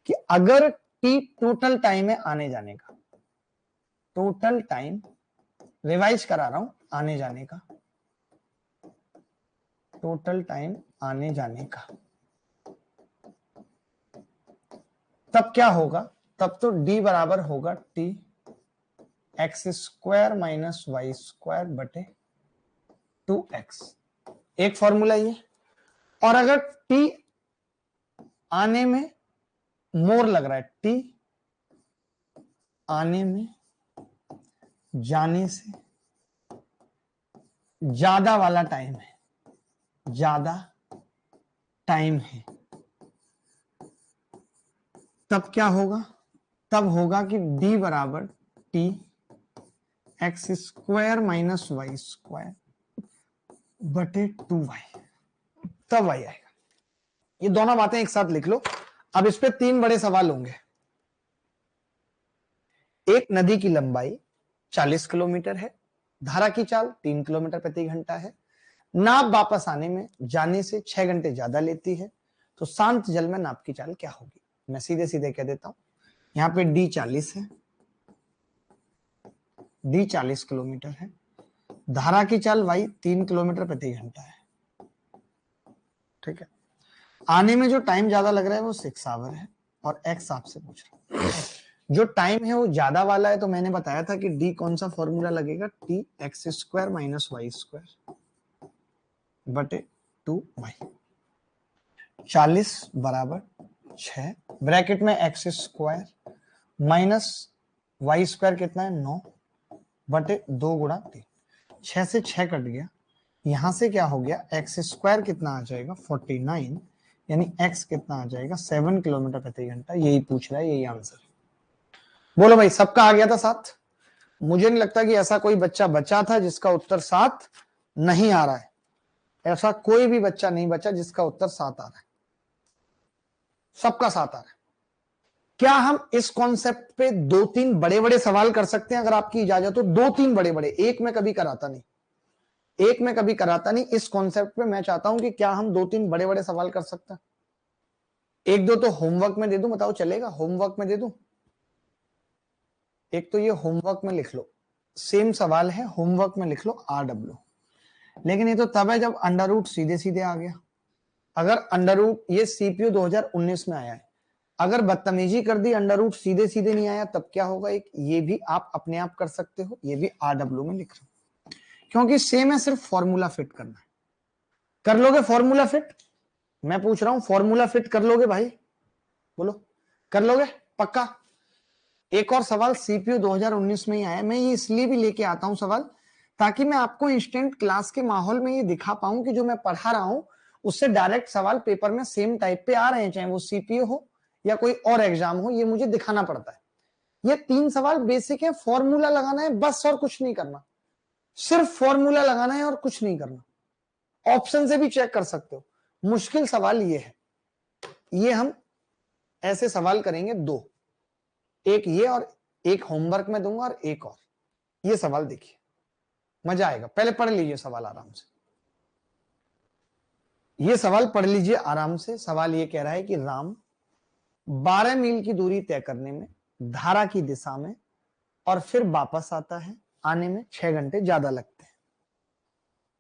कि अगर टी टोटल टाइम है आने जाने का, टोटल टाइम, रिवाइज करा रहा हूं, आने जाने का, टोटल टाइम आने जाने का, तब क्या होगा? तब तो d बराबर होगा t x square minus Y square बटे 2x। एक फॉर्मूला ये। और अगर t आने में मोर लग रहा है, t आने में जाने से ज्यादा वाला टाइम है, ज्यादा टाइम है, तब क्या होगा? तब होगा कि d बराबर t x square minus Y square बटे 2y, तब y आएगा। ये दोनों बातें एक साथ लिख लो। अब इस पे तीन बड़े सवाल होंगे। एक नदी की लंबाई 40 किलोमीटर है, धारा की चाल 3 किलोमीटर प्रति घंटा है, नाव वापस आने में जाने से 6 घंटे ज्यादा लेती है, तो शांत जल में नाव की चाल क्या होगी? मैं सीधे सीधे कह देता हूं, यहां पे d 40 है, d 40 किलोमीटर है, धारा की चाल y 3 किलोमीटर प्रति घंटा है। ठीक है, आने में जो टाइम ज्यादा लग रहा है वो 6 आवर है, और x आपसे पूछ रहा है जो टाइम है वो ज्यादा वाला है। तो मैंने बताया था कि d कौन सा फॉर्मूला लगेगा? t x square minus Y square बटे 2y। 40 बराबर 6, ब्रैकेट में x square minus Y square कितना है? 9 बटे 2 गुणा 3। 6 से 6 कट गया, यहां से क्या हो गया? एक्स स्क्वायर कितना आ जाएगा? 49, यानी x कितना आ जाएगा? 7 किलोमीटर प्रति घंटा। यही पूछ रहा है, यही आंसर। बोलो भाई, सबका आ गया था 7? मुझे नहीं लगता कि ऐसा कोई बच्चा बचा था जिसका उत्तर 7 नहीं आ रहा है, ऐसा कोई भी बच्चा नहीं बचा जिसका उत्तर 7 आ रहा है, सबका 7 आ रहा है। क्या हम इस कॉन्सेप्ट पे 2-3 बड़े बड़े सवाल कर सकते हैं? अगर आपकी इजाजत हो 2-3 बड़े बड़े, एक में कभी कराता नहीं, एक में कभी कराता नहीं। इस कॉन्सेप्ट पे मैं चाहता हूं कि क्या हम 2-3 बड़े बड़े सवाल कर सकते हैं? एक दो तो होमवर्क में दे दूं, बताओ चलेगा? होमवर्क में दे दूं, एक तो ये होमवर्क में लिख लो, सेम सवाल है, होमवर्क में लिख लो RW। लेकिन ये तो तब है जब अंडर रूट सीधे सीधे आ गया। अगर अंडर रूट, ये सीपीयू 2019 में आया है, अगर बदतमीजी कर दी, अंडर रूट सीधे सीधे नहीं आया, तब क्या होगा? एक ये भी आप अपने आप कर सकते हो, ये भी RW में लिख रहा हूं, क्योंकि सेम है, सिर्फ फॉर्मूला फिट करना है। कर लोगे फॉर्मूला फिट? मैं पूछ रहा हूं, फॉर्मूला फिट कर लोगे भाई? बोलो, कर लोगे पक्का? एक और सवाल सीपीयू 2019 में ही आया, मैं ये इसलिए भी लेके आता हूं सवाल, ताकि मैं आपको इंस्टेंट क्लास के माहौल में ये दिखा पाऊं कि जो मैं पढ़ा रहा हूं उससे डायरेक्ट सवाल पेपर में सेम टाइप पे आ रहे हैं, चाहे वो सीपीयू हो या कोई और एग्जाम हो, ये मुझे दिखाना पड़ता है। ये 3 सवाल बेसिक है, फॉर्मूला लगाना है बस, और कुछ नहीं करना, सिर्फ फॉर्मूला लगाना है और कुछ नहीं करना। ऑप्शन से भी चेक कर सकते हो। मुश्किल सवाल ये है, ये हम ऐसे सवाल करेंगे 2, एक ये और एक होमवर्क में दूंगा और एक और। ये सवाल देखिए, मजा आएगा। पहले पढ़ लीजिए सवाल आराम से, ये सवाल पढ़ लीजिए आराम से। सवाल ये कह रहा है कि राम 12 मील की दूरी तय करने में धारा की दिशा में और फिर वापस आता है, आने में 6 घंटे ज्यादा लगते हैं।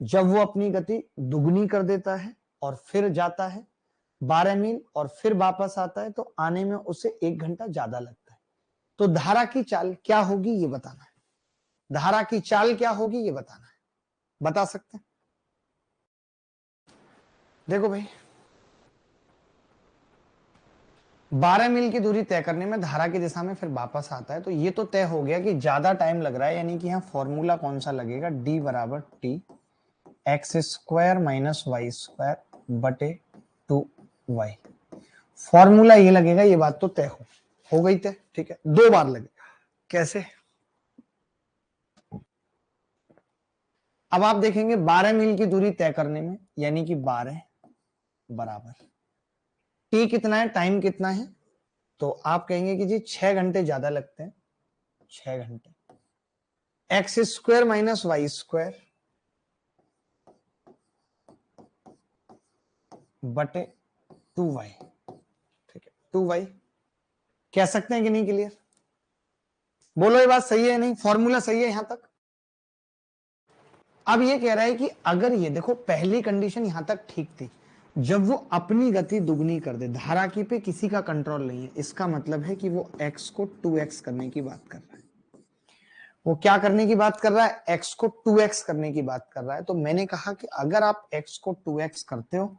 जब वो अपनी गति दुगनी कर देता है और फिर जाता है 12 मील और फिर वापस आता है, तो आने में उसे 1 घंटा ज्यादा लगता है। तो धारा की चाल क्या होगी ये बताना है। धारा की चाल क्या होगी ये बताना है। बता सकते हैं? देखो भाई, 12 मील की दूरी तय करने में धारा की दिशा में फिर वापस आता है, तो ये तो तय हो गया कि ज्यादा टाइम लग रहा है, यानी कि यहाँ फॉर्मूला कौन सा लगेगा? D बराबर T x square minus Y square बटे 2y। फॉर्मूला ये लगेगा, ये बात तो तय हो गई तय, ठीक है। 2 बार लगेगा, कैसे? अब आप देखेंगे 12 मील की दूरी तय करने में, यानी कि 12 बराबर T कितना है, टाइम कितना है, तो आप कहेंगे कि जी 6 घंटे ज्यादा लगते हैं, 6 घंटे। X square minus Y square बटे 2y, ठीक है। 2y कह सकते हैं कि नहीं? क्लियर? बोलो ये बात सही है नहीं? फॉर्मूला सही है यहां तक? अब ये कह रहा है कि अगर ये देखो, पहली कंडीशन यहां तक ठीक थी, जब वो अपनी गति दुगनी कर दे, धारा की पे किसी का कंट्रोल नहीं है, इसका मतलब है कि वो x को 2x करने की बात कर रहा है। वो क्या करने की बात कर रहा है? x को 2x करने की बात कर रहा है। तो मैंने कहा कि अगर आप x को 2x करते हो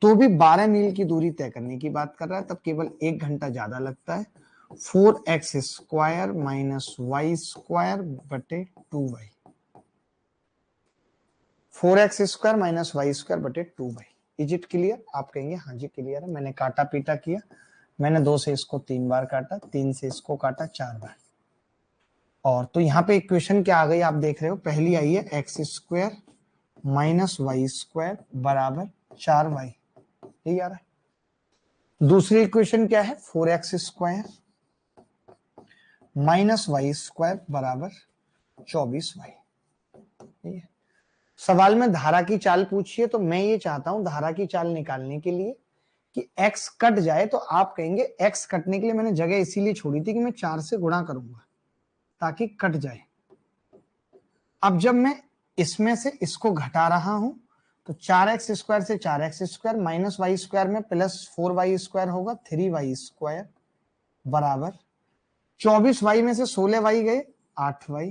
तो भी 12 मील की दूरी तय करने की बात कर रहा है, तब केवल 1 घंटा ज्यादा लगता है। 4x square minus Y square बटे 2y। 4x square minus Y square बटे 2y। Is it clear? आप कहेंगे हाँ जी क्लियर है। मैंने काटा पीटा किया, मैंने 2 से इसको 3 बार काटा, 3 से इसको काटा 4 बार। और तो यहाँ पे इक्वेशन क्या आ गई आप देख रहे हो, पहली आई है x square minus Y square बराबर 4y, यही आ रहा है। दूसरी इक्वेशन क्या है? 4x square minus Y square बराबर 24y। सवाल में धारा की चाल पूछिए, तो मैं ये चाहता हूं धारा की चाल निकालने के लिए कि x कट जाए, तो आप कहेंगे x कटने के लिए मैंने जगह इसीलिए छोड़ी थी कि मैं 4 से गुणा करूंगा ताकि कट जाए। अब जब मैं इसमें से इसको घटा रहा हूं, तो 4x स्क्वायर से 4x square minus Y square में प्लस 4y स्क्वायर होगा, 3y स्क्वायर बराबर 24y में से 16y गए 8y,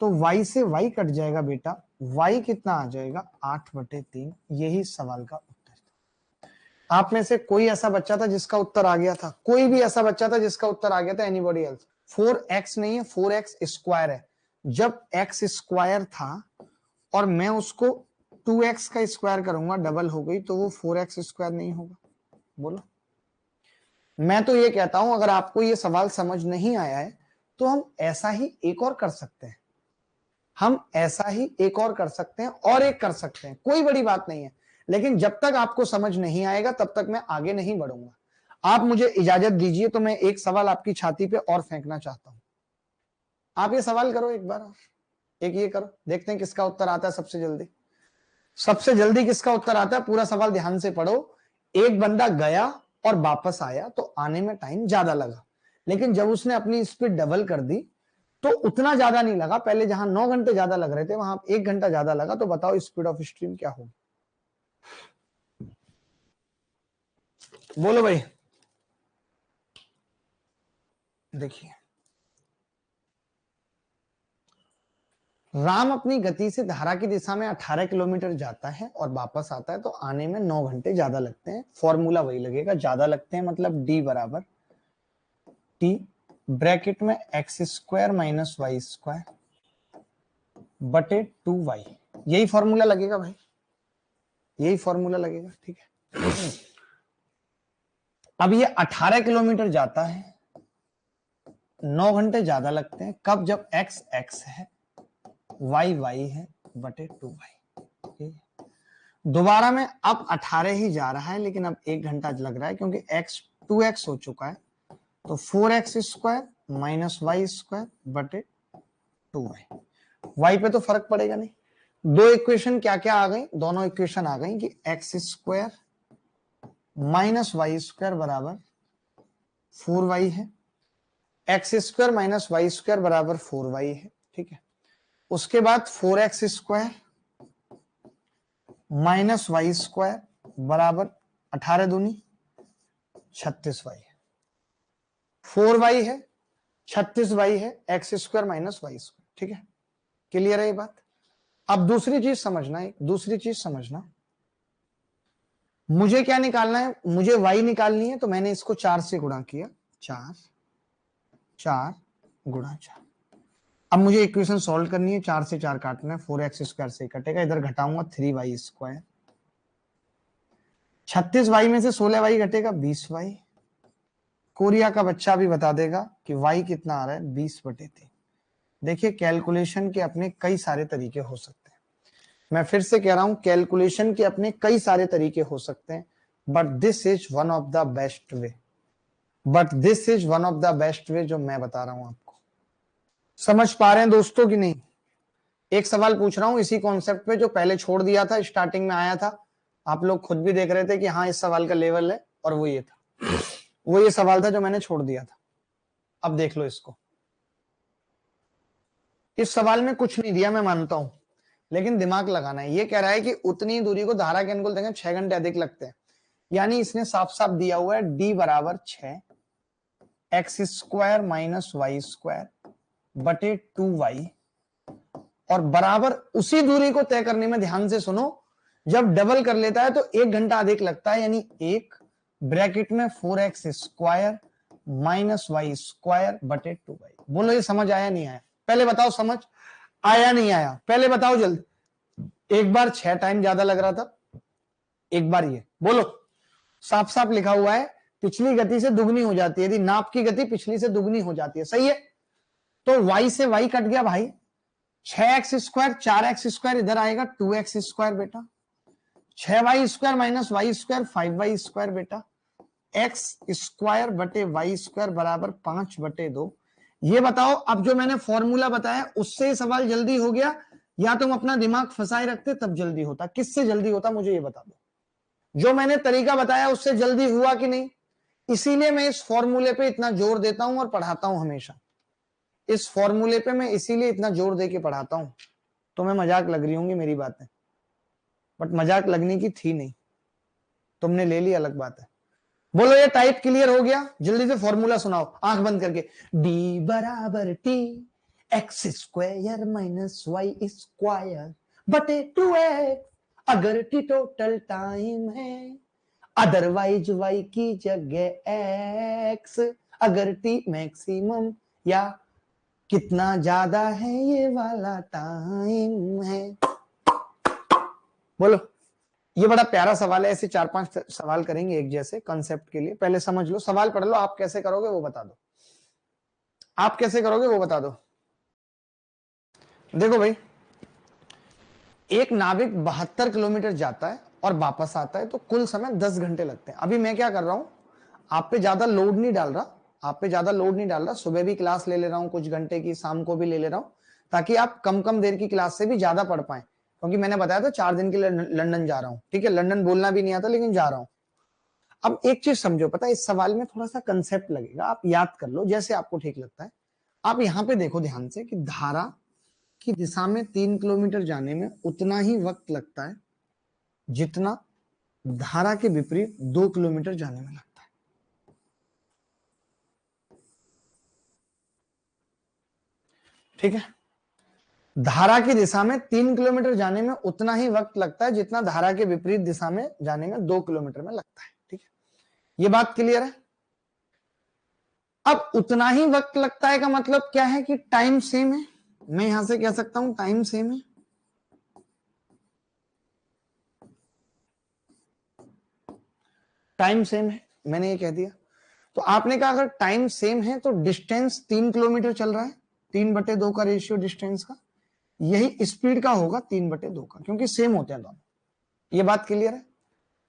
तो y से y कट जाएगा बेटा, y कितना आ जाएगा? 8/3। यही सवाल का उत्तर था। आप में से कोई ऐसा बच्चा था जिसका उत्तर आ गया था? कोई भी ऐसा बच्चा था जिसका उत्तर आ गया था? Anybody else? 4x नहीं है, 4x स्क्वायर है। जब x स्क्वायर था और मैं उसको 2x का स्क्वायर करूंगा, डबल हो गई, तो वो 4x स्क्वायर नहीं होगा? बोलो। मैं तो ये कहता हूं अगर आपको ये सवाल समझ नहीं आया है तो हम ऐसा ही एक और कर सकते हैं। हम ऐसा ही एक और कर सकते हैं और एक कर सकते हैं, कोई बड़ी बात नहीं है, लेकिन जब तक आपको समझ नहीं आएगा तब तक मैं आगे नहीं बढ़ूंगा। आप मुझे इजाजत दीजिए तो मैं एक सवाल आपकी छाती पे और फेंकना चाहता हूं। आप ये सवाल करो एक बार, एक ये करो, देखते हैं किसका उत्तर आता है सबसे जल्दी। सबसे जल्दी किसका उत्तर आता है, पूरा सवाल ध्यान से पढ़ो। एक बंदा गया और वापस आया तो आने में टाइम ज्यादा लगा, लेकिन जब उसने अपनी स्पीड डबल कर दी तो उतना ज्यादा नहीं लगा। पहले जहां 9 घंटे ज्यादा लग रहे थे वहां 1 घंटा ज्यादा लगा। तो बताओ स्पीड ऑफ स्ट्रीम क्या होगी? बोलो भाई। देखिए, राम अपनी गति से धारा की दिशा में 18 किलोमीटर जाता है और वापस आता है तो आने में 9 घंटे ज्यादा लगते हैं। फॉर्मूला वही लगेगा, ज्यादा लगते हैं मतलब डी बराबर टी ब्रैकेट में x square minus Y square बटे 2y। यही फॉर्मूला लगेगा भाई, यही फॉर्मूला लगेगा, ठीक है। अब ये 18 किलोमीटर जाता है, 9 घंटे ज्यादा लगते हैं कब? जब x x है, y y है बटे 2y। दोबारा में अब 18 ही जा रहा है लेकिन अब 1 घंटा लग रहा है क्योंकि x 2x हो चुका है। तो 4x square minus Y square बटे 2y। y पे तो फर्क पड़ेगा नहीं। दो इक्वेशन क्या क्या आ गई? दोनों इक्वेशन आ गई कि x square minus Y square बराबर 4y है, x square minus Y square बराबर 4y है, ठीक है। उसके बाद 4x square minus Y square बराबर 18 दूनी 36y है, 4y है 36y है, x square minus Y square, ठीक है। क्लियर है ये बात? अब दूसरी चीज समझना, एक दूसरी चीज समझना, मुझे क्या निकालना है? मुझे y निकालनी है तो मैंने इसको 4 से गुणा किया, 4 गुणा 4। अब मुझे इक्वेशन सॉल्व करनी है, 4 से 4 काटना है, 4x स्क्वायर से कटेगा, इधर घटाऊंगा 3y स्क्वायर, 36y में से 16y घटेगा 20y। कोरिया का बच्चा भी बता देगा कि y कितना आ रहा है, 20/3। देखिए, कैलकुलेशन के अपने कई सारे तरीके हो सकते हैं। मैं फिर से कह रहा हूं, कैलकुलेशन के अपने कई सारे तरीके हो सकते हैं, but this is one of the best way. This is one of the best way जो मैं बता रहा हूं आपको। समझ पा रहे हैं दोस्तों कि नहीं? एक सवाल पूछ रहा हूं इसी कॉन्सेप्ट पे जो पहले छोड़ दिया था, स्टार्टिंग में आया था, आप लोग खुद भी देख रहे थे कि हाँ इस सवाल का लेवल है, और वो ये था, वो ये सवाल था जो मैंने छोड़ दिया था। अब देख लो इसको। इस सवाल में कुछ नहीं दिया मैं मानता हूं, लेकिन दिमाग लगाना है। ये कह रहा है कि उतनी दूरी को धारा के अनुकूल देंगे 6 घंटे अधिक लगते हैं, यानी इसने साफ साफ दिया हुआ है d बराबर 6 x square minus Y square बटे 2y, और बराबर उसी दूरी को तय करने में ध्यान से सुनो, जब डबल कर लेता है तो 1 घंटा अधिक लगता है, यानी 1 ब्रैकेट में 4x square minus Y square बटे 2y। बोलो ये समझ आया नहीं आया? पहले बताओ समझ आया नहीं आया, पहले बताओ जल्दी। एक बार 6 टाइम ज्यादा लग रहा था, एक बार ये बोलो। साफ साफ लिखा हुआ है पिछली गति से दुगनी हो जाती है, यदि नाप की गति पिछली से दुगनी हो जाती है, सही है। तो y से y कट गया भाई, 6x स्क्वायर 4x स्क्वायर इधर आएगा 2x स्क्वायर बेटा, 6y square minus Y square 5y square बेटा, x स्क्वायर बटे वाई स्क्वायर बराबर 5/2। ये बताओ, अब जो मैंने फॉर्मूला बताया उससे सवाल जल्दी हो गया या तुम अपना दिमाग फंसाए रखते तब जल्दी होता? किससे जल्दी होता मुझे ये बता दो। जो मैंने तरीका बताया उससे जल्दी हुआ कि नहीं? इसीलिए मैं इस फॉर्मूले पे इतना जोर देता हूं और पढ़ाता हूं हमेशा। इस फॉर्मूले पे मैं इसीलिए इतना जोर दे के पढ़ाता हूं। तुम्हें मजाक लग रही होंगी मेरी बातें, बट मजाक लगने की थी नहीं, तुमने ले ली, अलग बात है। बोलो ये टाइप क्लियर हो गया? जल्दी से फॉर्मूला सुनाओ आंख बंद करके। डी बराबर T x square minus Y square बटे 2x, अगर टी टोटल टाइम है, अदरवाइज वाई की जगह एक्स, अगर टी मैक्सिमम या कितना ज्यादा है ये वाला टाइम है। बोलो, ये बड़ा प्यारा सवाल है, ऐसे 4-5 सवाल करेंगे एक जैसे कंसेप्ट के लिए। पहले समझ लो, सवाल पढ़ लो, आप कैसे करोगे वो बता दो, आप कैसे करोगे वो बता दो। देखो भाई, एक नाविक 72 किलोमीटर जाता है और वापस आता है तो कुल समय 10 घंटे लगते हैं। अभी मैं क्या कर रहा हूं, आप पे ज्यादा लोड नहीं डाल रहा, सुबह भी क्लास ले रहा हूं कुछ घंटे की, शाम को भी ले रहा हूं, ताकि आप कम कम देर की क्लास से भी ज्यादा पढ़ पाए। क्योंकि मैंने बताया था 4 दिन के लिए लंदन जा रहा हूं, ठीक है, लंदन बोलना भी नहीं आता लेकिन जा रहा हूं। अब एक चीज समझो, पता है इस सवाल में थोड़ा सा कंसेप्ट लगेगा, आप याद कर लो जैसे आपको ठीक लगता है। आप यहां पे देखो ध्यान से कि धारा की दिशा में 3 किलोमीटर जाने में उतना ही वक्त लगता है जितना धारा के विपरीत 2 किलोमीटर जाने में लगता है। ठीक है, धारा की दिशा में 3 किलोमीटर जाने में उतना ही वक्त लगता है जितना धारा के विपरीत दिशा में जाने में 2 किलोमीटर में लगता है। ठीक है, ये बात क्लियर है। अब उतना ही वक्त लगता है का मतलब क्या है कि टाइम सेम है। मैं यहां से कह सकता हूं टाइम सेम है, टाइम सेम है, मैंने ये कह दिया। तो आपने कहा अगर टाइम सेम है तो डिस्टेंस 3 किलोमीटर चल रहा है, 3/2 का रेशियो डिस्टेंस का, यही स्पीड का होगा 3/2 का, क्योंकि सेम होते हैं दोनों। ये बात क्लियर है।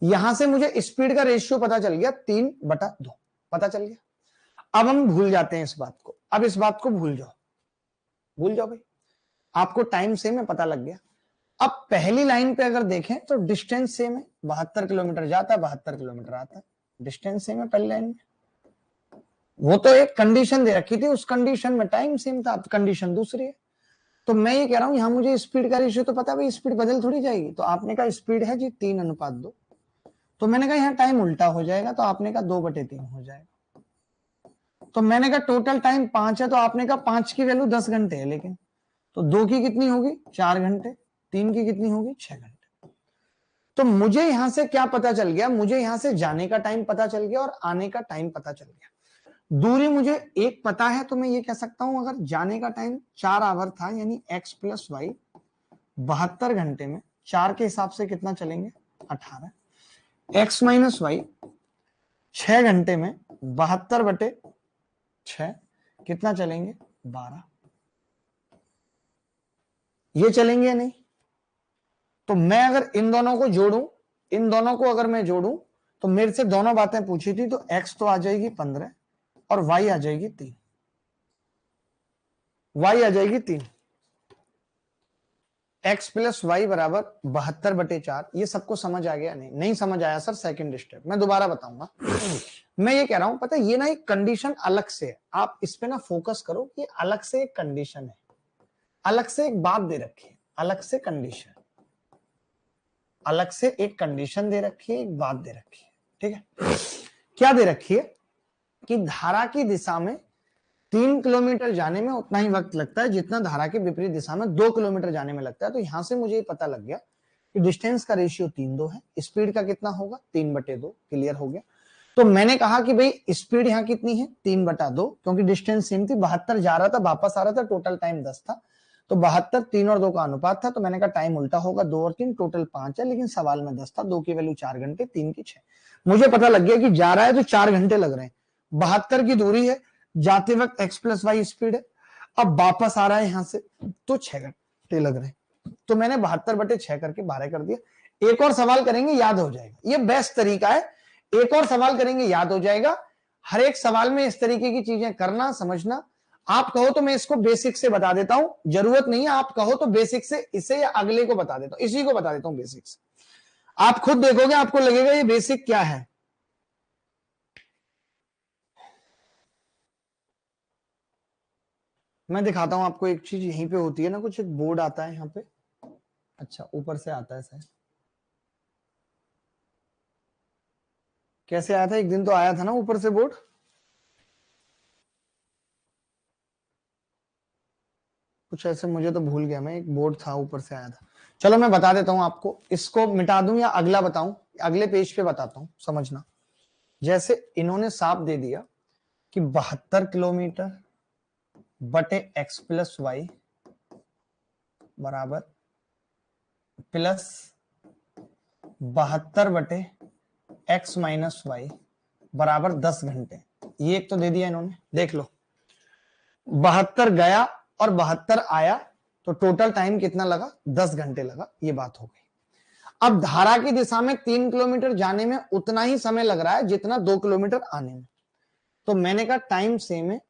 यहां से मुझे स्पीड का रेशियो पता चल गया 3/2 पता चल गया। अब हम भूल जाते हैं इस बात को, अब इस बात को भूल जाओ, भूल जाओ भाई, आपको टाइम सेम है पता लग गया। अब पहली लाइन पे अगर देखें तो डिस्टेंस सेम है, 72 किलोमीटर जाता है 72 किलोमीटर आता है, डिस्टेंस सेम है पहली लाइन में। वो तो एक कंडीशन दे रखी थी, उस कंडीशन में टाइम सेम था, अब कंडीशन दूसरी है। तो मैं ये कह रहा हूं यहां मुझे स्पीड का रेशियो तो पता है भाई, स्पीड बदल थोड़ी जाएगी। तो आपने कहा स्पीड है जी 3:2, तो मैंने कहा यहाँ टाइम उल्टा हो जाएगा, तो आपने कहा 2/3 हो जाएगा। तो मैंने कहा टोटल टाइम 5 है, तो आपने कहा 5 की वैल्यू 10 घंटे है, लेकिन तो 2 की कितनी होगी 4 घंटे, 3 की कितनी होगी 6 घंटे। तो मुझे यहां से क्या पता चल गया, मुझे यहां से जाने का टाइम पता चल गया और आने का टाइम पता चल गया। दूरी मुझे एक पता है, तो मैं ये कह सकता हूं अगर जाने का टाइम 4 आवर था, यानी x + y 72 घंटे में 4 के हिसाब से कितना चलेंगे 18, x - y 6 घंटे में 72/6 कितना चलेंगे 12। ये चलेंगे या नहीं? तो मैं अगर इन दोनों को जोड़ूं, इन दोनों को अगर मैं जोड़ूं, तो मेरे से दोनों बातें पूछी थी, तो x तो आ जाएगी 15 और y आ जाएगी 3, y आ जाएगी 3, x + y = 72/4। ये सबको समझ आ गया? नहीं, नहीं समझ आया सर, सेकंड स्टेप मैं दोबारा बताऊंगा। मैं ये कह रहा हूं, पता है ये ना एक कंडीशन अलग से है, आप इस पे ना फोकस करो कि अलग से एक कंडीशन है, अलग से एक बात दे रखी है, अलग से कंडीशन, अलग से एक कंडीशन दे रखी है, एक बात दे रखी है। ठीक है, क्या दे रखी है कि धारा की दिशा में 3 किलोमीटर जाने में उतना ही वक्त लगता है जितना धारा के विपरीत दिशा में 2 किलोमीटर जाने में लगता है। तो यहां से मुझे पता लग गया कि डिस्टेंस का रेशियो 3:2 है, स्पीड का कितना होगा 3/2, क्लियर हो गया। तो मैंने कहा कि भाई स्पीड यहाँ कितनी है 3/2, क्योंकि डिस्टेंस सेम थी, 72 जा रहा था वापस आ रहा था, टोटल टाइम 10 था, तो 72 3 और 2 का अनुपात था, तो मैंने कहा टाइम उल्टा होगा, 2 और 3 टोटल 5 है, लेकिन सवाल में 10 था, 2 की वैल्यू 4 घंटे, 3 की 6। मुझे पता लग गया कि जा रहा है तो 4 घंटे लग रहे हैं, 72 की दूरी है, जाते वक्त x + y स्पीड है, अब वापस आ रहा है यहां से तो 6 घंटे लग रहे हैं। तो मैंने 72/6 करके 12 कर दिया। एक और सवाल करेंगे याद हो जाएगा, ये बेस्ट तरीका है, एक और सवाल करेंगे याद हो जाएगा। हर एक सवाल में इस तरीके की चीजें करना, समझना। आप कहो तो मैं इसको बेसिक से बता देता हूं, जरूरत नहीं है आप कहो तो बेसिक से इसे या अगले को बता देता हूं, इसी को बता देता हूं बेसिक से। आप खुद देखोगे आपको लगेगा ये बेसिक क्या है। मैं दिखाता हूं आपको एक चीज, यहीं पे होती है ना, कुछ एक बोर्ड आता है यहाँ पे, अच्छा ऊपर से आता है सर, कैसे आया था, एक दिन तो आया था ना ऊपर से बोर्ड, कुछ ऐसे, मुझे तो भूल गया मैं, एक बोर्ड था ऊपर से आया था। चलो मैं बता देता हूं आपको, इसको मिटा दूं या अगला बताऊं, अगले पेज पे बताता हूं, समझना। जैसे इन्होंने साफ दे दिया कि 72 किलोमीटर बटे x + y बराबर प्लस 72/x - y बराबर 10 घंटे। ये एक तो दे दिया इन्होंने, देख लो 72 गया और 72 आया, तो टोटल टाइम कितना लगा, 10 घंटे लगा। ये बात हो गई। अब धारा की दिशा में 3 किलोमीटर जाने में उतना ही समय लग रहा है जितना 2 किलोमीटर आने में। तो मैंने कहा टाइम सेम है,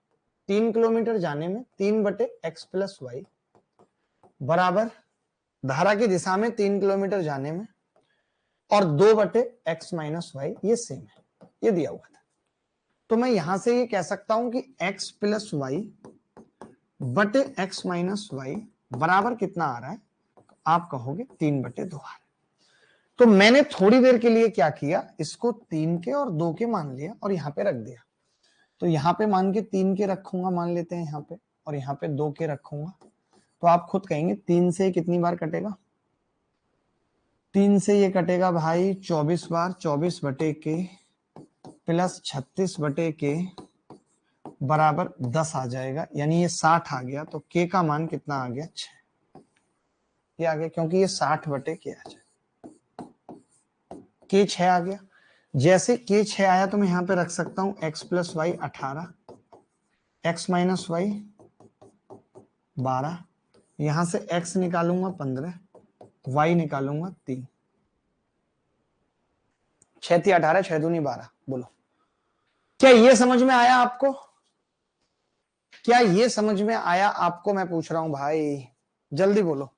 3 किलोमीटर जाने में 3/x + y बराबर धारा की दिशा में 3 किलोमीटर जाने में और 2/x - y, ये सेम है, ये दिया हुआ था। तो मैं यहां से ये कह सकता हूं कि x + y बटे x - y बराबर कितना आ रहा है, आप कहोगे 3/2 आ रहा है। तो मैंने थोड़ी देर के लिए क्या किया, इसको 3 के और 2 के मान लिया और यहां पे रख दिया। तो यहां पे मान के 3 के रखूंगा, मान लेते हैं यहां पे, और यहां पे 2 के रखूंगा। तो आप खुद कहेंगे 3 से कितनी बार कटेगा, 3 से ये कटेगा भाई 24 बार, 24/k + 36/k बराबर 10 आ जाएगा, यानी ये 60 आ गया। तो k का मान कितना आ गया, 6। ये आ गया, क्योंकि ये 60/k आ जाए, k 6 आ गया। जैसे k 6 आया तो मैं यहां पे रख सकता हूं x + y 18, x - y 12, यहां से x निकालूंगा 15, y निकालूंगा 3। 6 × 18, 6 दूनी 12। बोलो क्या ये समझ में आया आपको, क्या ये समझ में आया आपको, मैं पूछ रहा हूं भाई, जल्दी बोलो।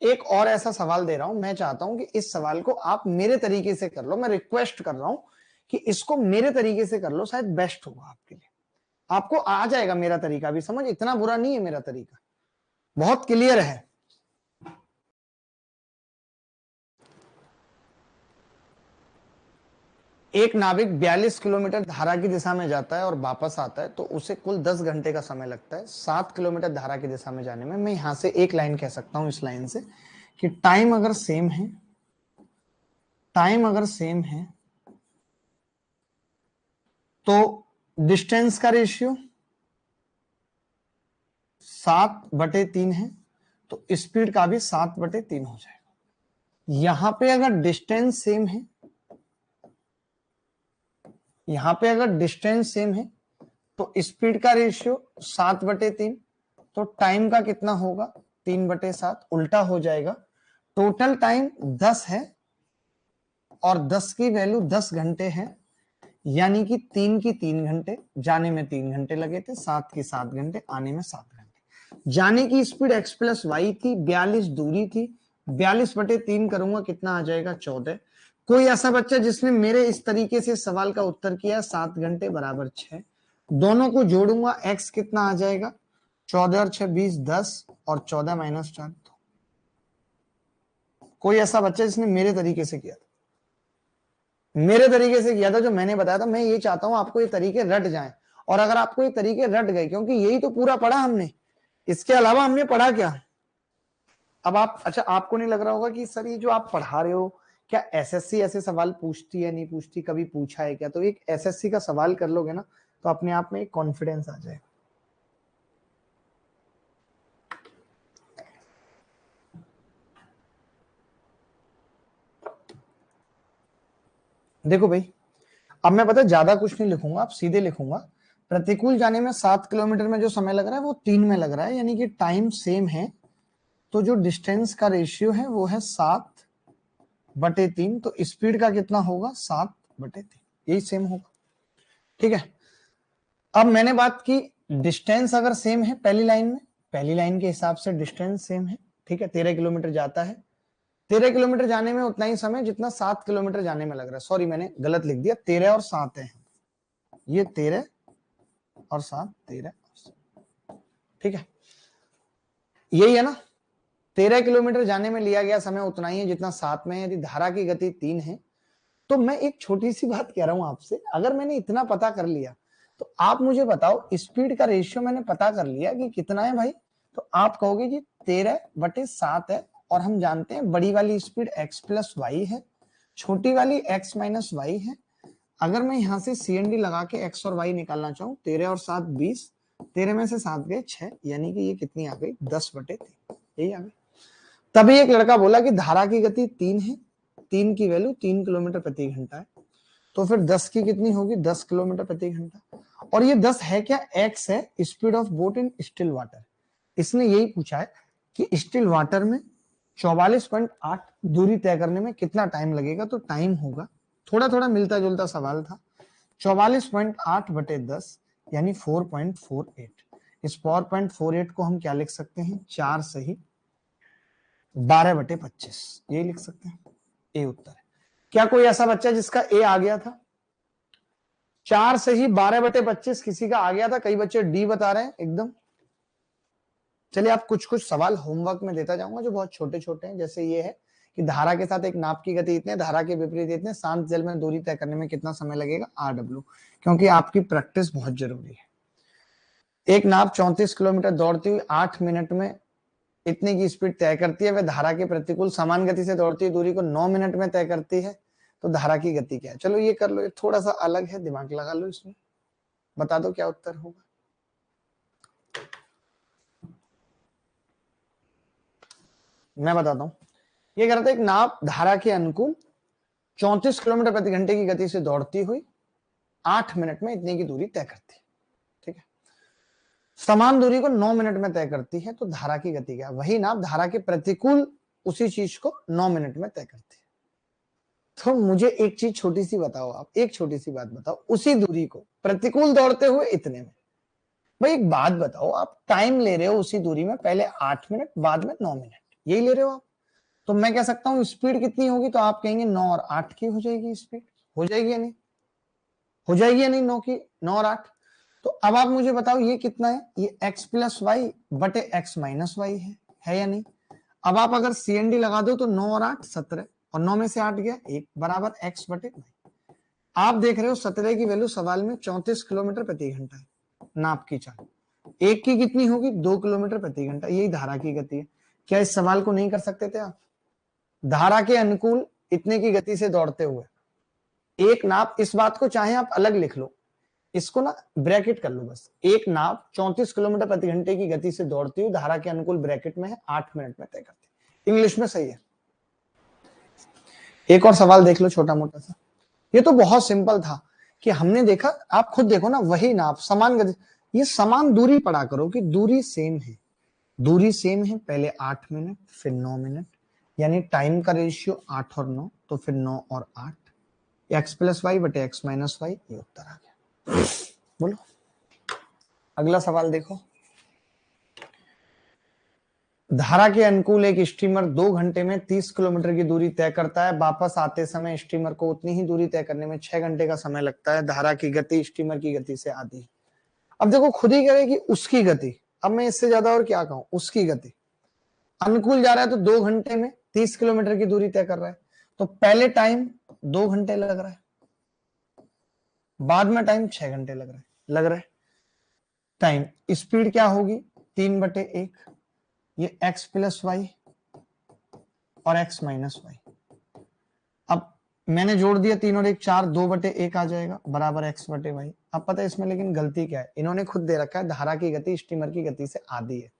एक और ऐसा सवाल दे रहा हूं, मैं चाहता हूं कि इस सवाल को आप मेरे तरीके से कर लो, मैं रिक्वेस्ट कर रहा हूं कि इसको मेरे तरीके से कर लो, शायद बेस्ट होगा आपके लिए। आपको आ जाएगा मेरा तरीका भी समझ, इतना बुरा नहीं है मेरा तरीका, बहुत क्लियर है। एक नाविक 42 किलोमीटर धारा की दिशा में जाता है और वापस आता है तो उसे कुल 10 घंटे का समय लगता है 7 किलोमीटर धारा की दिशा में जाने में। मैं यहां से एक लाइन कह सकता हूं, इस लाइन से, कि टाइम अगर सेम है, टाइम अगर सेम है तो डिस्टेंस का रेशियो 7/3 है, तो स्पीड का भी 7/3 हो जाएगा। यहां पे अगर डिस्टेंस सेम है, यहां पे अगर डिस्टेंस सेम है तो स्पीड का रेशियो 7/3, तो टाइम का कितना होगा, 3/7, उल्टा हो जाएगा। टोटल टाइम 10 है और 10 की वैल्यू 10 घंटे है, यानी कि 3 की 3 घंटे, जाने में 3 घंटे लगे थे, 7 की 7 घंटे, आने में 7 घंटे। जाने की स्पीड x + y थी, 42 दूरी थी, 42/3 करूंगा, कितना आ जाएगा, 14। कोई ऐसा बच्चा जिसने मेरे इस तरीके से सवाल का उत्तर किया, 7 घंटे बराबर 6, दोनों को जोड़ूंगा, x कितना आ जाएगा, 14 और 6 20, 10 और 14 - 4। कोई ऐसा बच्चा जिसने मेरे तरीके से किया था, मेरे तरीके से किया था, जो मैंने बताया था। मैं ये चाहता हूं आपको ये तरीके रट जाएं, और अगर आपको ये तरीके रट गए, क्योंकि यही तो पूरा पढ़ा हमने, इसके अलावा हमने पढ़ा क्या। अब आप, अच्छा आपको नहीं लग रहा होगा कि सर ये जो आप पढ़ा रहे हो, क्या एसएससी ऐसे सवाल पूछती है, नहीं पूछती, कभी पूछा है क्या। तो एक एसएससी का सवाल कर लोगे ना, तो अपने आप में एक कॉन्फिडेंस आ जाएगा। देखो भाई, अब मैं पता ज्यादा कुछ नहीं लिखूंगा, आप सीधे लिखूंगा, प्रतिकूल जाने में 7 किलोमीटर में जो समय लग रहा है वो 3 में लग रहा है, यानी कि टाइम सेम है, तो जो डिस्टेंस का रेशियो है वो है 7/3, तो स्पीड का कितना होगा, 7/3, यही सेम होगा। ठीक है, अब मैंने बात की डिस्टेंस अगर सेम है, पहली लाइन में, पहली लाइन के हिसाब से डिस्टेंस सेम है। ठीक है, 13 किलोमीटर जाता है, 13 किलोमीटर जाने में उतना ही समय जितना 7 किलोमीटर जाने में लग रहा है। सॉरी मैंने गलत लिख दिया, 13 और 7 है, ये 13 और 7, 13 और 7। ठीक है, यही है ना, 13 किलोमीटर जाने में लिया गया समय उतना ही है जितना 7 में है। यदि धारा की गति 3 है, तो मैं एक छोटी सी बात कह रहा हूं आपसे, अगर मैंने इतना पता कर लिया तो आप मुझे बताओ, स्पीड का रेशियो मैंने पता कर लिया कि कितना है भाई, तो आप कहोगे जी 13/7 है, और हम जानते हैं बड़ी वाली स्पीड x + y है, छोटी वाली x - y है। अगर मैं यहां से CND लगा के x और y निकालना चाहूं, 13 और 7 20, 13 में से 7 गए 6, यानी कि ये कितनी आ गई 10/3, यही आ गई। तभी एक लड़का बोला कि धारा की गति 3 है, 3 की वैल्यू 3 किलोमीटर प्रति घंटा है, तो फिर 10 की कितनी होगी 10 किलोमीटर प्रति घंटा। और ये 10 है क्या, x है speed of boat in still water. इसने यही पूछा है कि स्टिल वाटर में 44.8 दूरी तय करने में कितना टाइम लगेगा, तो टाइम होगा, थोड़ा थोड़ा मिलता जुलता सवाल था, 44.8/10 यानी 4.48। इस 4.48 को हम क्या लिख सकते हैं, 4 सही 12/25, यही लिख सकते हैं। ए उत्तर है। क्या कोई ऐसा बच्चा जिसका ए आ गया था? 4 से ही 12/25 किसी का आ गया था, कई बच्चे डी बता रहे हैं एकदम। चलिए आप कुछ कुछ सवाल होमवर्क में देता जाऊंगा जो बहुत छोटे छोटे हैं, जैसे ये है कि धारा के साथ एक नाप की गति इतने, धारा के विपरीत इतने, शांत जल में दूरी तय करने में कितना समय लगेगा, RW, क्योंकि आपकी प्रैक्टिस बहुत जरूरी है। एक नाप 34 किलोमीटर दौड़ती हुई 8 मिनट में इतने की स्पीड तय करती है, वह धारा के प्रतिकूल समान गति से दौड़ती हुई दूरी को 9 मिनट में तय करती है, तो धारा की गति क्या है? चलो ये कर लो, ये थोड़ा सा अलग है, दिमाग लगा लो इसमें, बता दो क्या उत्तर होगा। मैं बताता हूं, ये कह रहा था एक नाव धारा के अनुकूल 34 किलोमीटर प्रति घंटे की गति से दौड़ती हुई 8 मिनट में इतने की दूरी तय करती है, ठीक है, समान दूरी को 9 मिनट में तय करती है, तो धारा की गति क्या? वही नाव धारा के प्रतिकूल उसी चीज को 9 मिनट में तय करती है। तो मुझे एक चीज छोटी सी बताओ, आप एक छोटी सी बात बताओ, उसी दूरी को प्रतिकूल दौड़ते हुए इतने में, भाई एक बात बताओ, आप टाइम ले रहे हो उसी दूरी में, पहले 8 मिनट बाद में 9 मिनट, यही ले रहे हो आप, तो मैं कह सकता हूं स्पीड कितनी होगी, तो आप कहेंगे 9 और 8 की हो जाएगी स्पीड, हो जाएगी या नहीं, हो जाएगी या नहीं, 9 और 8। तो अब आप मुझे बताओ ये कितना है, ये x+y/x-y है या नहीं। अब आप अगर CND लगा दो तो 9 और 8 17, और 9 में से 8 गया 1 बराबर x/y। आप देख रहे हो 17 की वैल्यू सवाल में 34 किलोमीटर प्रति घंटा है, नाप की चाल, एक की कितनी होगी 2 किलोमीटर प्रति घंटा, यही धारा की गति है। क्या इस सवाल को नहीं कर सकते थे आप? धारा के अनुकूल इतने की गति से दौड़ते हुए एक नाव, इस बात को चाहे आप अलग लिख लो, इसको ना ब्रैकेट कर लो बस, एक नाव 34 किलोमीटर प्रति घंटे की गति से दौड़ती हुई धारा के अनुकूल ब्रैकेट में है 8 मिनट में तय करती है, इंग्लिश में सही है। एक और सवाल देख लो छोटा मोटा सा, ये तो बहुत सिंपल था कि हमने देखा, आप खुद देखो ना, वही नाव समान गति, ये समान दूरी पढ़ा करो कि दूरी सेम है, दूरी सेम है, पहले 8 मिनट फिर 9 मिनट, यानी टाइम का रेशियो 8 और 9, तो फिर 9 और 8, x+y/x-y, ये उत्तर आ गया। बोलो अगला सवाल देखो, धारा के अनुकूल एक स्टीमर 2 घंटे में 30 किलोमीटर की दूरी तय करता है, वापस आते समय स्टीमर को उतनी ही दूरी तय करने में 6 घंटे का समय लगता है, धारा की गति स्टीमर की गति से आधी है। अब देखो खुद ही करे कि उसकी गति, अब मैं इससे ज्यादा और क्या कहूं, उसकी गति, अनुकूल जा रहा है तो 2 घंटे में 30 किलोमीटर की दूरी तय कर रहा है, तो पहले टाइम 2 घंटे लग रहा है, बाद में टाइम 6 घंटे लग रहा है, टाइम स्पीड क्या होगी 3/1, ये x+y और x-y। अब मैंने जोड़ दिया 3 और 1 4, 2/1 आ जाएगा बराबर x/y। अब पता है इसमें लेकिन गलती क्या है, इन्होंने खुद दे रखा है धारा की गति स्टीमर की गति से आधी है,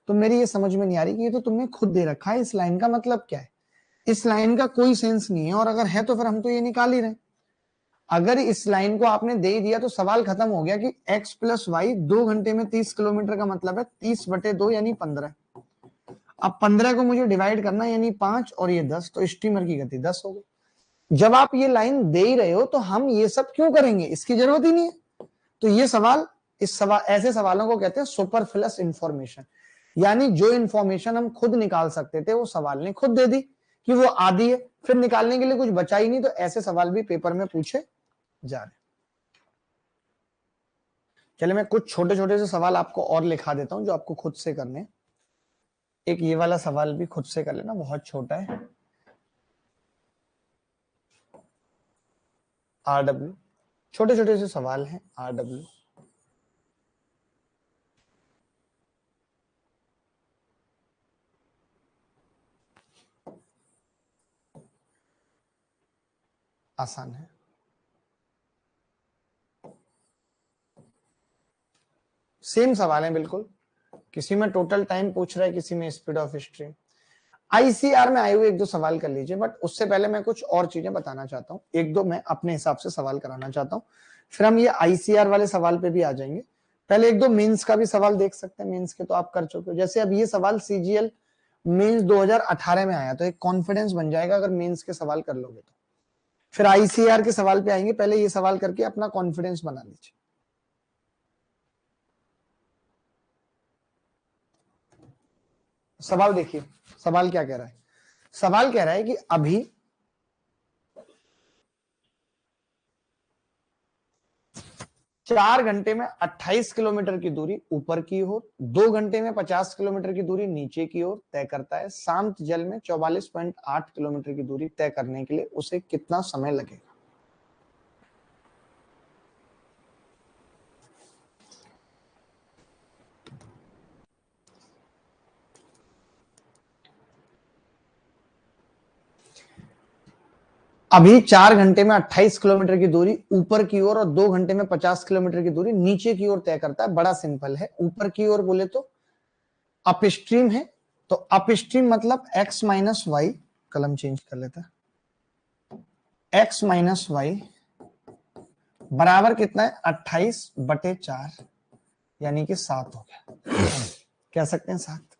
तो मेरी ये समझ में नहीं आ रही कि ये तो तुमने खुद दे रखा है, इस लाइन का मतलब क्या है, इस लाइन का कोई सेंस नहीं है, और अगर है तो फिर हम तो ये निकाल ही रहे। अगर इस लाइन को आपने दे दिया तो सवाल खत्म हो गया कि x+y 2 घंटे में 30 किलोमीटर का मतलब है 30/2 यानी 15। अब 15 को मुझे डिवाइड करना यानी 5 और ये 10, तो स्टीमर की गति 10 हो गई। जब आप ये लाइन दे ही रहे हो तो हम ये सब क्यों करेंगे, इसकी जरूरत ही नहीं है। तो ये सवाल, इस सवाल, ऐसे सवालों को कहते हैं सुपरफ्लस इंफॉर्मेशन, यानी जो इंफॉर्मेशन हम खुद निकाल सकते थे वो सवाल ने खुद दे दी कि वो आधी है, फिर निकालने के लिए कुछ बचा ही नहीं, तो ऐसे सवाल भी पेपर में पूछे जा रहे। चलिए मैं कुछ छोटे छोटे से सवाल आपको और लिखा देता हूं जो आपको खुद से करने। एक ये वाला सवाल भी खुद से कर लेना, बहुत छोटा है, RW, छोटे छोटे से सवाल हैं RW। आसान है। सेम सवाल है बिल्कुल, किसी में टोटल टाइम पूछ रहा है, किसी में स्पीड ऑफ स्ट्रीम। आईसीआर में आए हुए एक दो सवाल कर लीजिए, बट उससे पहले मैं कुछ और चीजें बताना चाहता हूँ, एक दो मैं अपने हिसाब से सवाल कराना चाहता हूँ, फिर हम ये आईसीआर वाले सवाल पे भी आ जाएंगे। पहले एक दो मेंस का भी सवाल देख सकते हैं, मेंस के तो आप कर चुके हो। जैसे अब ये सवाल सीजीएल मेंस 2018 में आया, तो एक कॉन्फिडेंस बन जाएगा अगर मेंस के सवाल कर लोगे तो। फिर आईसीआर के सवाल पे आएंगे, पहले ये सवाल करके अपना कॉन्फिडेंस बना लीजिए। सवाल देखिए, सवाल क्या कह रहा है? सवाल कह रहा है कि अभी 4 घंटे में 28 किलोमीटर की दूरी ऊपर की ओर, 2 घंटे में 50 किलोमीटर की दूरी नीचे की ओर तय करता है। शांत जल में 44.8 किलोमीटर की दूरी तय करने के लिए उसे कितना समय लगेगा? अभी 4 घंटे में 28 किलोमीटर की दूरी ऊपर की ओर और 2 घंटे में 50 किलोमीटर की दूरी नीचे की ओर तय करता है। बड़ा सिंपल है, ऊपर की ओर बोले तो अपस्ट्रीम है, तो अपस्ट्रीम मतलब x माइनस वाई, कलम चेंज कर लेता है, x माइनस वाई बराबर कितना है? 28/4, यानी कि 7 हो गया, कह सकते हैं 7।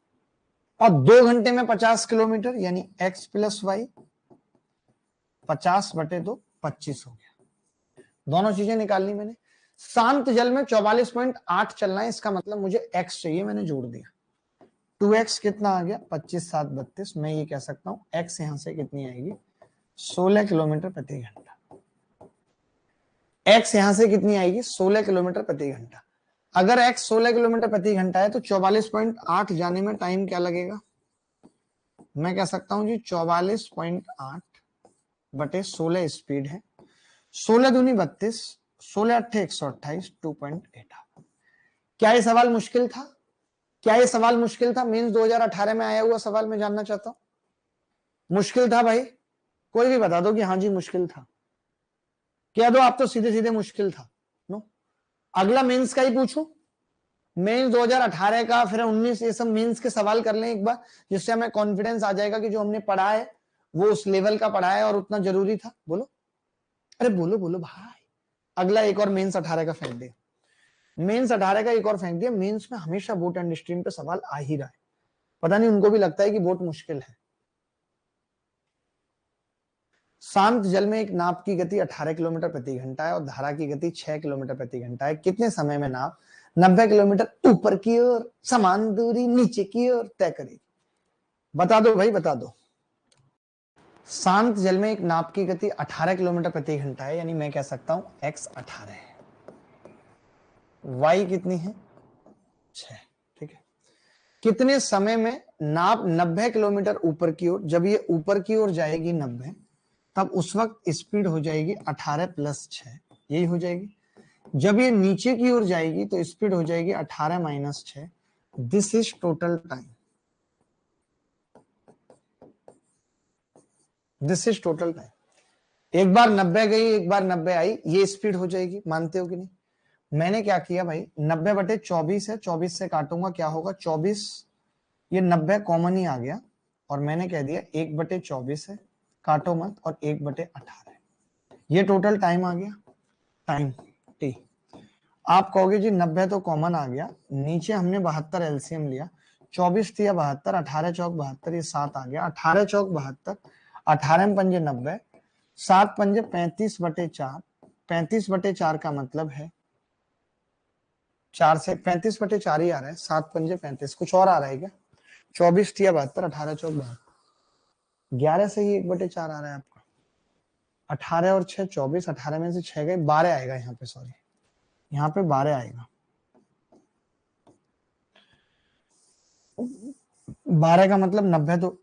और 2 घंटे में 50 किलोमीटर यानी x प्लस वाई, 50/2 25 हो गया। दोनों चीजें निकालनी मैंने। शांत जल में 44.8 चलना है, इसका मतलब मुझे x चाहिए, मैंने जोड़ दिया। 2x कितना आ गया? 25 7 32। मैं ये कह सकता हूं x यहां से कितनी आएगी? 16 किलोमीटर प्रति घंटा। x यहां से कितनी आएगी? 16 किलोमीटर प्रति घंटा। अगर x 16 किलोमीटर प्रति घंटा है तो 44.8 जाने में टाइम क्या लगेगा? मैं कह सकता हूं जी 44.8/16 स्पीड है। 16 दूनी 32, 16 अट्ठे 128, 2.8। क्या ये सवाल मुश्किल था? क्या ये सवाल मुश्किल था? मीन्स 2018 में आया हुआ सवाल मैं जानना चाहता हूं। मुश्किल था भाई? कोई भी बता दो कि हाँ जी मुश्किल था। कह दो आप तो सीधे सीधे मुश्किल था। नो, अगला मेंस का ही पूछूं, मेंस 2018 का, फिर 19, ये सब मेंस के सवाल कर लें एक बार, जिससे हमें कॉन्फिडेंस आ जाएगा कि जो हमने पढ़ा है वो उस लेवल का पढ़ा है और उतना जरूरी था। बोलो, अरे बोलो बोलो भाई। अगला एक और मेंस 18 का फेंक दिया, मेंस 18 का एक और फेंक दिया। मेंस में हमेशा बोट एंड स्ट्रीम पे सवाल आ ही रहा है, पता नहीं उनको भी लगता है कि बोट मुश्किल है। शांत जल में एक नाव की गति 18 किलोमीटर प्रति घंटा है और धारा की गति 6 किलोमीटर प्रति घंटा है। कितने समय में नाव 90 किलोमीटर ऊपर की ओर समान दूरी नीचे की ओर तय करेगी? बता दो भाई, बता दो। शांत जल में एक नाव की गति 18 किलोमीटर प्रति घंटा है, यानी मैं कह सकता हूं x 18 है, y कितनी है? 6। ठीक है। कितने समय में नाव 90 किलोमीटर ऊपर की ओर, जब ये ऊपर की ओर जाएगी 90, तब उस वक्त स्पीड हो जाएगी 18 + 6, यही हो जाएगी। जब ये नीचे की ओर जाएगी तो स्पीड हो जाएगी 18 - 6। This is total time, this is total time. एक बार 90 गई, एक बार 90 आई, ये स्पीड हो जाएगी, मानते हो कि नहीं? मैंने क्या किया भाई, 90/24 है, 24 से काटूंगा क्या होगा? 24, ये 90 कॉमन ही आ गया और मैंने कह दिया 1/24 है, काटो मत, और 1/18। ये टोटल टाइम आ गया, टाइम टी। आप कहोगे जी 90 तो कॉमन आ गया, नीचे हमने 72 एलसीएम लिया, 24 दिया 72, 18 चौक 72, ये 7 आ गया, 18 चौक 72, 18 पंजे 90, 7 पंजे 35/4, 35/4 का मतलब है 4 से 35/4 ही आ रहा है, 7 पंजे 35, कुछ और आ रहा है क्या? 24 दिया 72, 18 चौक 72, 11 से ही 1/4 आ रहा है आपका। 18 और 6 24, 18 में से 6 गए, 12 आएगा यहाँ पे, सॉरी यहाँ पे 12 आएगा। 12 का मतलब 90 तो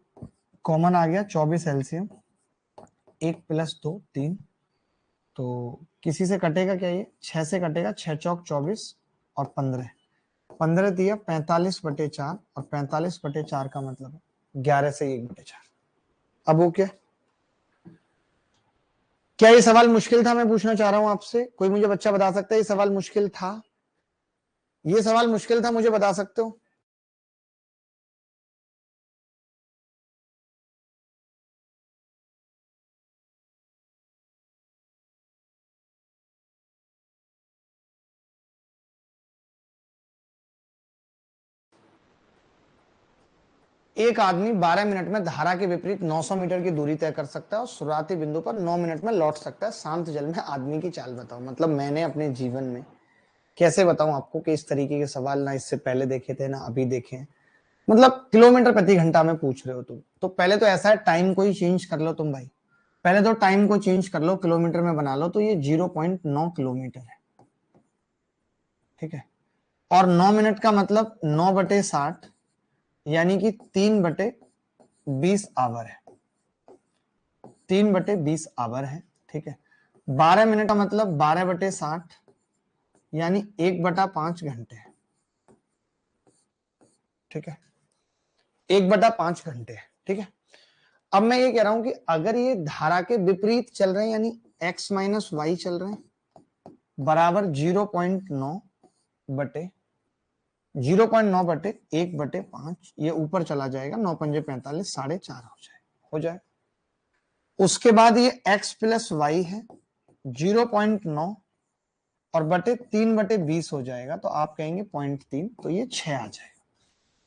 कॉमन आ गया, 24 एलसीएम, 1 + 2 3, तो किसी से कटेगा क्या? ये 6 से कटेगा, 6 चौक 24 और 15, 15 दिया 45/4, और 45/4 का मतलब 11 से 1/4। अब वो क्या ये सवाल मुश्किल था? मैं पूछना चाह रहा हूं आपसे, कोई मुझे बच्चा बता सकता है ये सवाल मुश्किल था? ये सवाल मुश्किल था, मुझे बता सकते हो? एक आदमी 12 मिनट में धारा के विपरीत 900 मीटर की दूरी तय कर सकता है और शुरुआती बिंदु पर 9 मिनट में लौट सकता है। शांत जल में आदमी की चाल बताओ। मतलब मैंने अपने जीवन में कैसे बताऊं आपको कि इस तरीके के सवाल ना इससे पहले देखे थे ना अभी देखे हैं। मतलब किलोमीटर प्रति घंटा में पूछ रहे हो तुम, तो पहले तो ऐसा है, टाइम को ही चेंज कर लो तुम भाई। पहले तो टाइम को चेंज कर लो, किलोमीटर में बना लो, तो ये 0.9 किलोमीटर है। ठीक है, और 9 मिनट का मतलब 9/60 यानी कि 3/20 आवर है। 3/20 आवर है। ठीक है, 12 मिनट का मतलब 12/60 यानी 1/5 घंटे है। ठीक है, 1/5 घंटे है। ठीक है, अब मैं ये कह रहा हूं कि अगर ये धारा के विपरीत चल रहे हैं यानी x माइनस वाई चल रहे हैं बराबर 0.9 बटे 1/5, ये ऊपर चला जाएगा, 9×5 = 4.5 हो जाए। उसके बाद ये x प्लस वाई है 0.9 और बटे 3/20 हो जाएगा, तो आप कहेंगे 0.3, तो ये 6 आ जाएगा।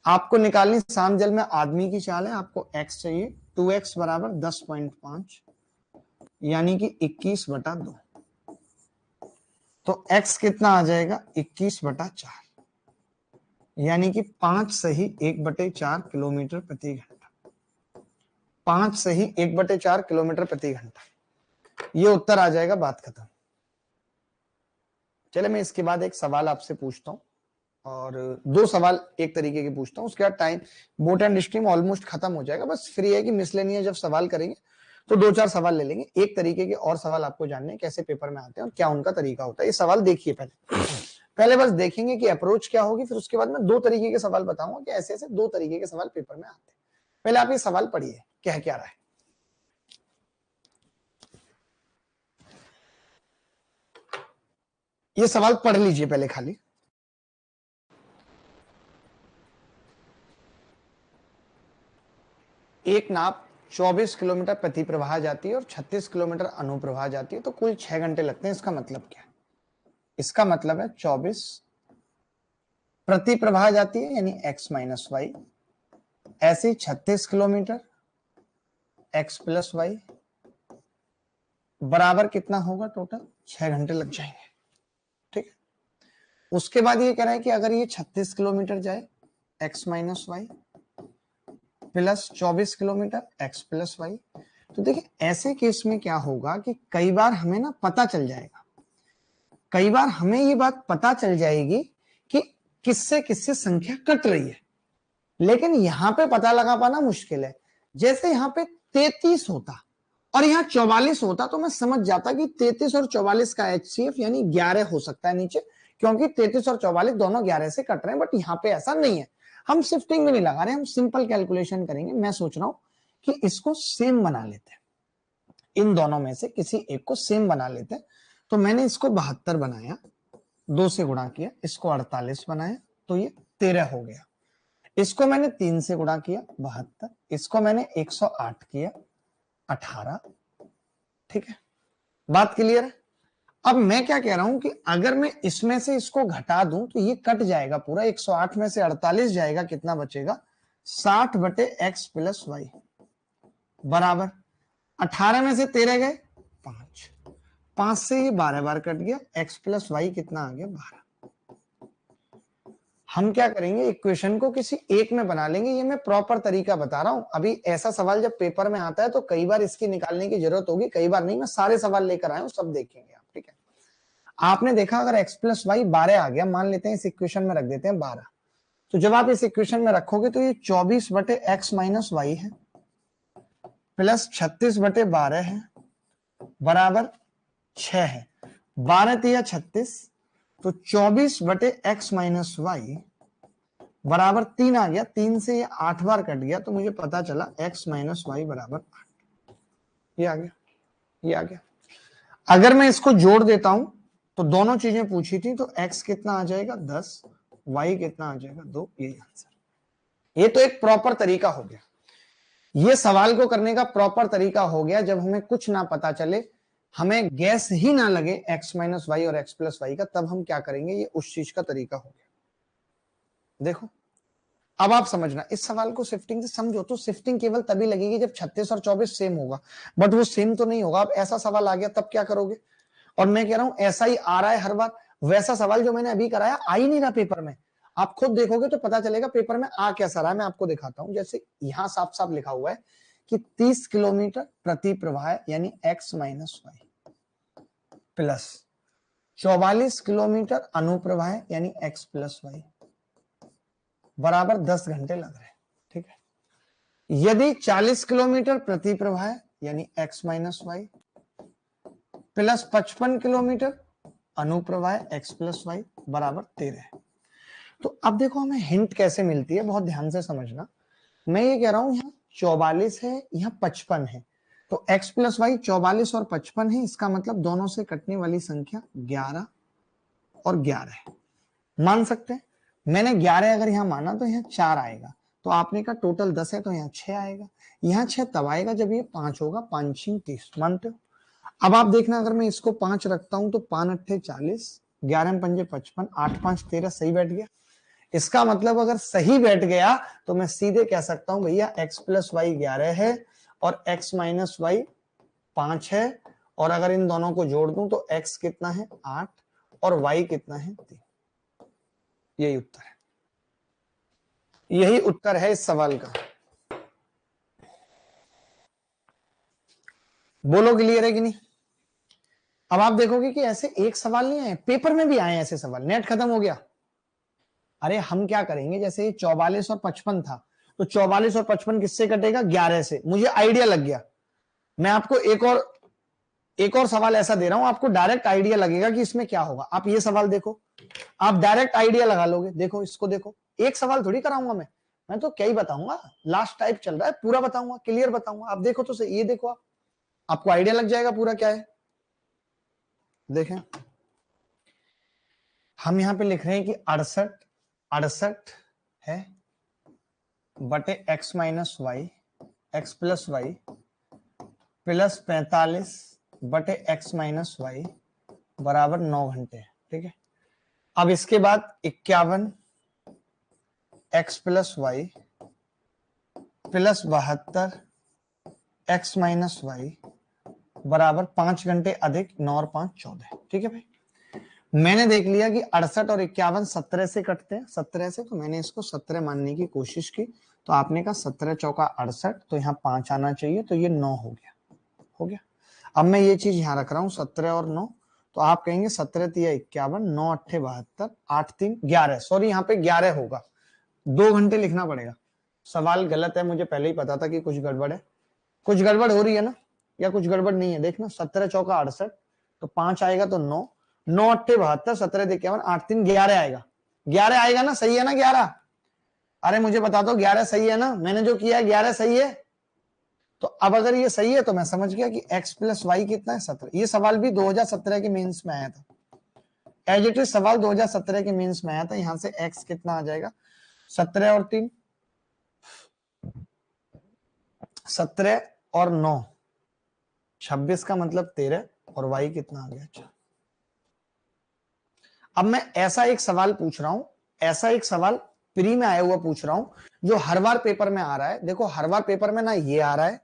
आपको निकालनी शांत जल में आदमी की चाल है, आपको x चाहिए, 2x बराबर 10.5 यानी कि 21/2। तो x कितना आ जाएगा, 21/4 यानी कि 5 सही 1/4 किलोमीटर प्रति घंटा। 5 सही 1/4 किलोमीटर प्रति घंटा, ये उत्तर आ जाएगा। बात खत्म। चले मैं इसके बाद एक सवाल आपसे पूछता हूं, और 2 सवाल एक तरीके के पूछता हूं, उसके बाद time boat and stream almost खत्म हो जाएगा। बस फ्री है कि मिसलेनियस जब सवाल करेंगे तो 2-4 सवाल ले लेंगे। एक तरीके के और सवाल आपको जानने हैं कैसे पेपर में आते हैं और क्या उनका तरीका होता है। ये सवाल देखिए, पहले बस देखेंगे कि अप्रोच क्या होगी, फिर उसके बाद मैं 2 तरीके के सवाल बताऊंगा कि ऐसे ऐसे 2 तरीके के सवाल पेपर में आते हैं। पहले आप ये सवाल पढ़िए क्या क्या रहा है। ये सवाल पढ़ लीजिए पहले खाली। एक नाव 24 किलोमीटर प्रति प्रवाह जाती है और 36 किलोमीटर अनुप्रवाह जाती है, तो कुल 6 घंटे लगते हैं। इसका मतलब क्या है? इसका मतलब है 24 प्रति प्रवाह जाती है यानी x माइनस वाई, ऐसे 36 किलोमीटर x प्लस वाई बराबर कितना होगा, टोटल 6 घंटे लग जाएंगे। ठीक है, उसके बाद ये कह रहा है कि अगर ये 36 किलोमीटर जाए x minus Y plus 24 kilometre x plus y, तो देखिए ऐसे केस में क्या होगा कि कई बार हमें ना पता चल जाएगा, कई बार हमें ये बात पता चल जाएगी कि किससे किससे संख्या कट रही है, लेकिन यहां पे पता लगा पाना मुश्किल है। जैसे यहां पे 33 होता और यहाँ 44 होता तो मैं समझ जाता कि 33 और 44 का HCF यानी 11 हो सकता है नीचे, क्योंकि 33 और 44 दोनों 11 से कट रहे हैं। बट यहाँ पे ऐसा नहीं है, हम शिफ्टिंग में नहीं लगा रहे, हम सिंपल कैलकुलेशन करेंगे। मैं सोच रहा हूं कि इसको सेम बना लेते हैं, इन दोनों में से किसी एक को सेम बना लेते हैं। तो मैंने इसको 72 बनाया, 2 से गुणा किया, इसको 48 बनाया, तो ये 13 हो गया। इसको मैंने 3 से गुणा किया, 72, इसको मैंने 108 किया, 18। ठीक है, बात क्लियर है? अब मैं क्या कह रहा हूं कि अगर मैं इसमें से इसको घटा दूं तो ये कट जाएगा पूरा, 108 में से 48 जाएगा, कितना बचेगा, 60/x प्लस वाई बराबर 18 में से 13 गए 5, 5 से ये 12 बार कट गया, x प्लस वाई कितना आ गया, 12। हम क्या करेंगे, इक्वेशन को किसी एक में बना लेंगे। ये मैं प्रॉपर तरीका बता रहा हूं। अभी ऐसा सवाल जब पेपर में आता है तो कई बार इसकी निकालने की जरूरत होगी, कई बार नहीं। मैं सारे सवाल लेकर आया हूं, सब देखेंगे आप। ठीक है, आपने देखा अगर x प्लस वाई 12 आ गया, मान लेते हैं इस इक्वेशन में रख देते हैं 12, तो जब आप इस इक्वेशन में रखोगे तो ये 24/x माइनस वाई है प्लस 36/12 है बराबर 6 है। 12 तिया 36, तो 24/x माइनस वाई बराबर 3 आ गया। 3 से ये 8 बार कट गया, तो मुझे पता चला x माइनस वाई बराबर 8। ये आ गया, ये आ गया। अगर मैं इसको जोड़ देता हूं तो दोनों चीजें पूछी थी, तो x कितना आ जाएगा, 10 y कितना आ जाएगा 2, ये आंसर। ये तो एक प्रॉपर तरीका हो गया, ये सवाल को करने का प्रॉपर तरीका हो गया। जब हमें कुछ ना पता चले, हमें गैस ही ना लगे x माइनस वाई और x प्लस वाई का, तब हम क्या करेंगे, ये उस चीज का तरीका हो गया। देखो अब आप समझना, इस सवाल को शिफ्टिंग से समझो तो शिफ्टिंग केवल तभी लगेगी जब 36 और 24 सेम होगा, बट वो सेम तो नहीं होगा। अब ऐसा सवाल आ गया तब क्या करोगे? और मैं कह रहा हूं ऐसा ही आ रहा है हर बार, वैसा सवाल जो मैंने अभी कराया आ ही नहीं रहा पेपर में। आप खुद देखोगे तो पता चलेगा पेपर में आ कैसा रहा है। मैं आपको दिखाता हूं, जैसे यहां साफ साफ लिखा हुआ है कि 30 किलोमीटर प्रति प्रवाह यानी x minus Y plus 44 kilometre अनुप्रवाह यानी x प्लस वाई बराबर 10 घंटे लग रहे हैं। ठीक है, यदि 40 किलोमीटर प्रति प्रवाह यानी x minus Y plus 55 kilometre अनुप्रवाह x प्लस वाई बराबर 13 है। तो अब देखो हमें हिंट कैसे मिलती है, बहुत ध्यान से समझना। मैं ये कह रहा हूं यहाँ 44 है, यहाँ 55 है, तो x प्लस वाई 44 और 55 है, इसका मतलब दोनों से कटने वाली संख्या 11 और 11 है। मान सकते हैं, मैंने 11 अगर यहाँ माना तो यहाँ 4 आएगा, तो आपने कहा टोटल 10 है तो यहाँ 6 आएगा। यहाँ 6 तब आएगा जब ये 5 होगा, 5 30, मानते हो? अब आप देखना, अगर मैं इसको 5 रखता हूं तो 5 अट्ठे 40, 11 पंजे 55, 8 5 13, सही बैठ गया। इसका मतलब अगर सही बैठ गया तो मैं सीधे कह सकता हूं भैया x प्लस वाई 11 है और x माइनस वाई 5 है, और अगर इन दोनों को जोड़ दूं तो x कितना है 8 और y कितना है 3। यही उत्तर है, यही उत्तर है इस सवाल का। बोलो क्लियर है कि नहीं? अब आप देखोगे कि ऐसे एक सवाल नहीं आए, पेपर में भी आए ऐसे सवाल। नेट खत्म हो गया। अरे हम क्या करेंगे, जैसे 44 और 55 था, तो 44 और 55 किससे कटेगा, 11 से। मुझे आइडिया लग गया, मैं आपको एक और सवाल ऐसा दे रहा हूं, आपको डायरेक्ट आइडिया लगेगा कि इसमें क्या होगा। आप ये सवाल देखो, आप डायरेक्ट आइडिया लगा लोगे। देखो इसको, देखो एक सवाल थोड़ी कराऊंगा मैं तो क्या ही बताऊंगा, लास्ट टाइप चल रहा है, पूरा बताऊंगा, क्लियर बताऊंगा। आप देखो तो सही, ये देखो आप, आपको आइडिया लग जाएगा पूरा क्या है। देखें, हम यहां पे लिख रहे हैं कि 68 है बटे x minus y, x plus y plus 45 बटे x माइनस वाई बराबर 9 घंटे। ठीक है, अब इसके बाद 51 x plus y plus 72 x minus y बराबर 5 घंटे अधिक 9 और 5 14। ठीक है भाई, मैंने देख लिया कि 68 और 51 17 से कटते हैं, 17 से, तो मैंने इसको 17 मानने की कोशिश की, तो आपने कहा 17 चौका 68, तो यहाँ 5 आना चाहिए, तो ये 9 हो गया। हो गया, अब मैं ये चीज यहाँ रख रहा हूँ 17 और 9, तो आप कहेंगे 17 तिया 51, 9 अट्ठे 72, 8 3 11, सॉरी यहाँ पे 11 होगा, 2 घंटे लिखना पड़ेगा। सवाल गलत है, मुझे पहले ही पता था कि कुछ गड़बड़ है। कुछ गड़बड़ हो रही है ना, या कुछ गड़बड़ नहीं है? देखना, 17 चौका 68, तो 5 आएगा तो 9, 9 अट्ठे 72, 17 51, 8 3 11 आएगा। 11 आएगा ना, सही है ना 11? अरे मुझे बता दो 11 सही है ना, मैंने जो किया है 11 सही है? तो अब अगर ये सही है तो मैं समझ गया कि x प्लस वाई कितना है 17। ये सवाल भी 2017 के मेंस में आया था, एज इट इज सवाल 2017 के मेंस में आया था। यहां से x कितना आ जाएगा, 17 और 3, 17 और 9 26 का मतलब 13, और y कितना आ गया 4। अब मैं ऐसा एक सवाल पूछ रहा हूं, ऐसा एक सवाल प्री में आया हुआ पूछ रहा हूं जो हर बार पेपर में आ रहा है। देखो हर बार पेपर में ना ये आ रहा है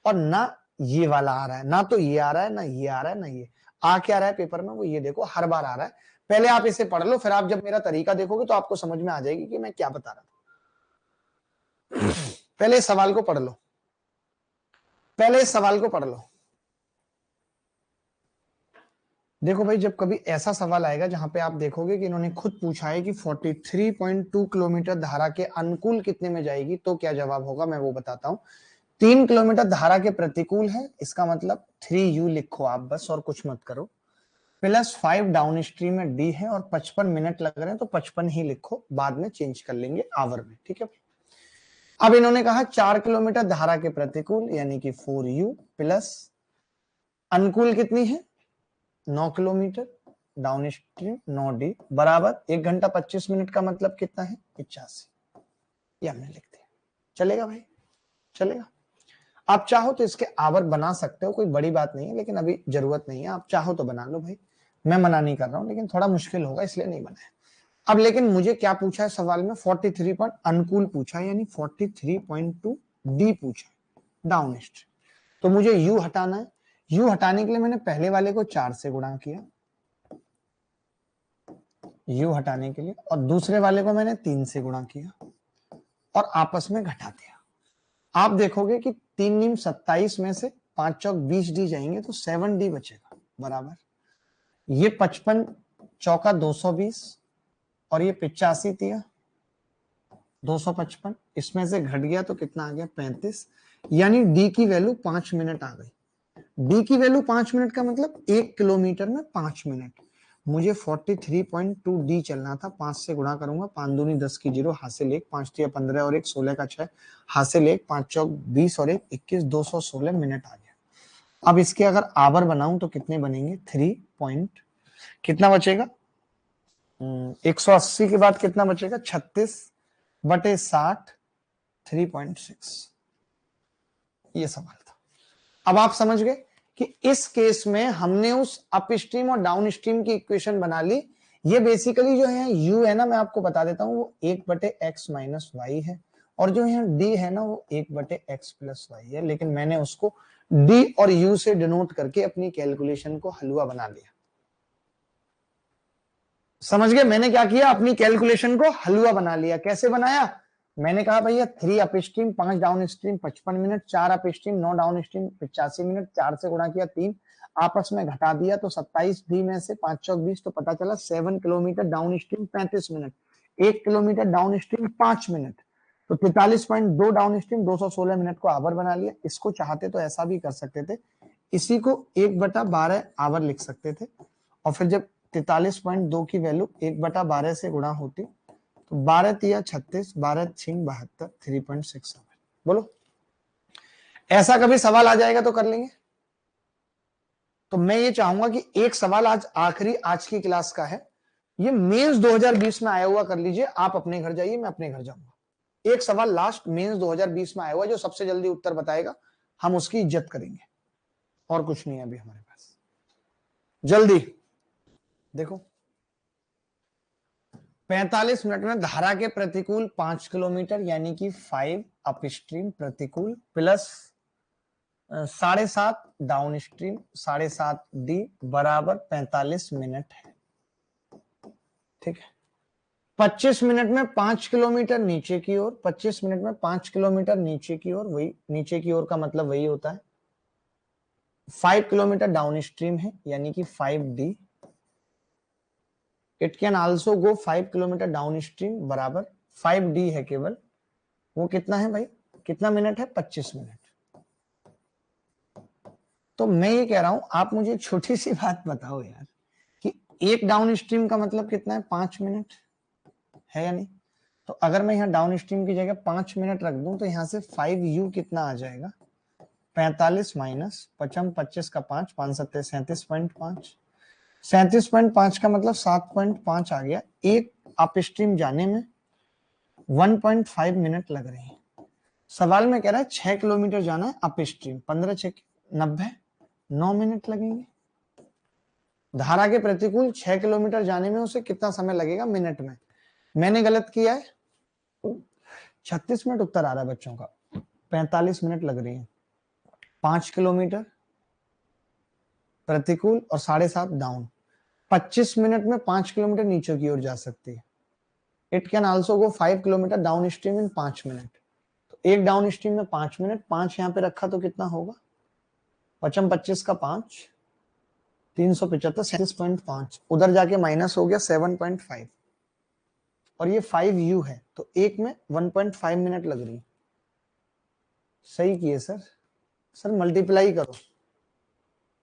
और ना ये वाला आ रहा है, ना तो ये आ रहा है, ना ये आ रहा है, ना ये आ क्या रहा है पेपर में, वो ये देखो हर बार आ रहा है। पहले आप इसे पढ़ लो, फिर आप जब मेरा तरीका देखोगे तो आपको समझ में आ जाएगी कि मैं क्या बता रहा था। पहले इस सवाल को पढ़ लो, पहले इस सवाल को पढ़ लो। देखो भाई, जब कभी ऐसा सवाल आएगा जहां पे आप देखोगे कि इन्होंने खुद पूछा है कि 43.2 किलोमीटर धारा के अनुकूल कितने में जाएगी, तो क्या जवाब होगा मैं वो बताता हूं। 3 किलोमीटर धारा के प्रतिकूल है, इसका मतलब 3u लिखो आप बस, और कुछ मत करो, प्लस 5 डाउन स्ट्रीम में डी है, और 55 मिनट लग रहे हैं तो 55 ही लिखो, बाद में चेंज कर लेंगे आवर में। ठीक है, अब इन्होंने कहा 4 किलोमीटर धारा के प्रतिकूल यानी कि 4u प्लस अनुकूल कितनी है 9 किलोमीटर, डाउन स्ट्रीम 9D बराबर 1 घंटा 25 मिनट का मतलब कितना है 85। ये हमने लिख दिया। चलेगा भाई, चलेगा। आप चाहो तो इसके आवर बना सकते हो, कोई बड़ी बात नहीं है, लेकिन अभी जरूरत नहीं है। आप चाहो तो बना लो भाई, मैं मना नहीं कर रहा हूं, लेकिन थोड़ा मुश्किल होगा इसलिए नहीं बनाया। अब लेकिन मुझे क्या पूछा है सवाल में, 43 पॉइंट अनुकूल पूछा है, यानी 43.2 डी पूछा है डाउन स्ट्रीम। तो मुझे यू हटाना है। यू हटाने के लिए मैंने पहले वाले को 4 से गुणा किया, यू हटाने के लिए, और दूसरे वाले को मैंने 3 से गुणा किया और आपस में घटा दिया। आप देखोगे कि 3 नीम 27 में से 5 चौक 20 डी जाएंगे तो 7D बचेगा बराबर, ये 55 चौका 220 और ये 85 दिया 255, इसमें से घट गया तो कितना आ गया 35, यानी डी की वैल्यू 5 मिनट आ गई। डी की वैल्यू 5 मिनट का मतलब 1 किलोमीटर में 5 मिनट। मुझे 43.2 डी चलना था, 5 से गुणा करूंगा, 5 दूनी 10 की 0, हासिल 1, 5 तिया 15 और 1 16 का 6, हासिल 1, 5 चौक 20 और 1 21, 216 मिनट आ गया। अब इसके अगर आवर बनाऊं तो कितने बनेंगे, 3 पॉइंट कितना बचेगा, 180 के बाद कितना बचेगा 36/60, 3.6। ये सवाल था। अब आप समझ गए कि इस केस में हमने उस अपस्ट्रीम और डाउन स्ट्रीम की इक्वेशन बना ली। ये बेसिकली जो है u है ना, मैं आपको बता देता हूं, वो 1/x माइनस वाई है, और जो यहाँ d है ना वो 1/x प्लस वाई है, लेकिन मैंने उसको d और u से डिनोट करके अपनी कैलकुलेशन को हलवा बना लिया। समझ गए मैंने क्या किया, अपनी कैलकुलेशन को हलवा बना लिया। कैसे बनाया, मैंने कहा भैया 3 upstream 5 down stream 55 minute, 4 upstream 9 down stream 85 minute, 4 से गुणा किया 3, आपस में घटा दिया तो 27 डी में से 5 चौक 20, तो पता चला 7 kilometre down stream 35 minute, 1 kilometre down stream 5 minute, तो 43.2 डाउन स्ट्रीम 216 मिनट को आवर बना लिया। इसको चाहते तो ऐसा भी कर सकते थे, इसी को 1/12 आवर लिख सकते थे, और फिर जब 43.2 की वैल्यू 1/12 से गुणा होती तो 12 तिया 36, 12 छिंग 72, 3.67। बोलो ऐसा कभी सवाल आ जाएगा तो कर लेंगे। तो मैं ये चाहूंगा कि एक सवाल आज आखिरी आज की क्लास का है, ये मेंस 2020 में आया हुआ कर लीजिए, आप अपने घर जाइए मैं अपने घर जाऊंगा। एक सवाल लास्ट मेंस 2020 में आया हुआ, जो सबसे जल्दी उत्तर बताएगा हम उसकी इज्जत करेंगे, और कुछ नहीं है अभी हमारे पास। जल्दी देखो, 45 मिनट में धारा के प्रतिकूल 5 किलोमीटर यानी कि 5 अपस्ट्रीम प्रतिकूल प्लस 7.5 डाउन स्ट्रीम 7.5 डी बराबर 45 मिनट है। ठीक है, 25 मिनट में 5 किलोमीटर नीचे की ओर, 25 मिनट में 5 किलोमीटर नीचे की ओर, वही नीचे की ओर का मतलब वही होता है 5 किलोमीटर डाउन स्ट्रीम है यानी कि 5D। It can also go 5 kilometre down stream बराबर 5D है केवल, वो कितना है भाई, कितना मिनट है 25 मिनट। तो मैं ये कह रहा हूं, आप मुझे छोटी सी बात बताओ यार, कि एक डाउन स्ट्रीम का मतलब कितना है 5 मिनट है या नहीं। तो अगर मैं यहाँ डाउन स्ट्रीम की जगह 5 मिनट रख दूं तो यहाँ से 5U कितना आ जाएगा 45 माइनस 25 का 5, 5 सत्ते 37.5, 37.5 का मतलब 7.5 आ गया। एक अपस्ट्रीम जाने में 1.5 मिनट लग रहे हैं। सवाल में कह रहा है 6 किलोमीटर जाना है अपस्ट्रीम, 15 6 90, 9 मिनट लगेंगे। धारा के प्रतिकूल 6 किलोमीटर जाने में उसे कितना समय लगेगा मिनट में। मैंने गलत किया है, 36 मिनट उत्तर आ रहा है बच्चों का, 45 मिनट लग रही है। 5 किलोमीटर प्रतिकूल और 7.5 डाउन, 25 मिनट में 5 किलोमीटर नीचे की ओर जा सकती है। It can also go 5 kilometre down stream in 5 minute. तो एक डाउन स्ट्रीम में 5 मिनट, 5 यहाँ पे रखा तो कितना होगा 25 का 5, 375, 37.5, उधर जाके माइनस हो गया 7.5, और ये 5U है तो एक में 1.5 मिनट लग रही। सही किए सर, सर मल्टीप्लाई करो,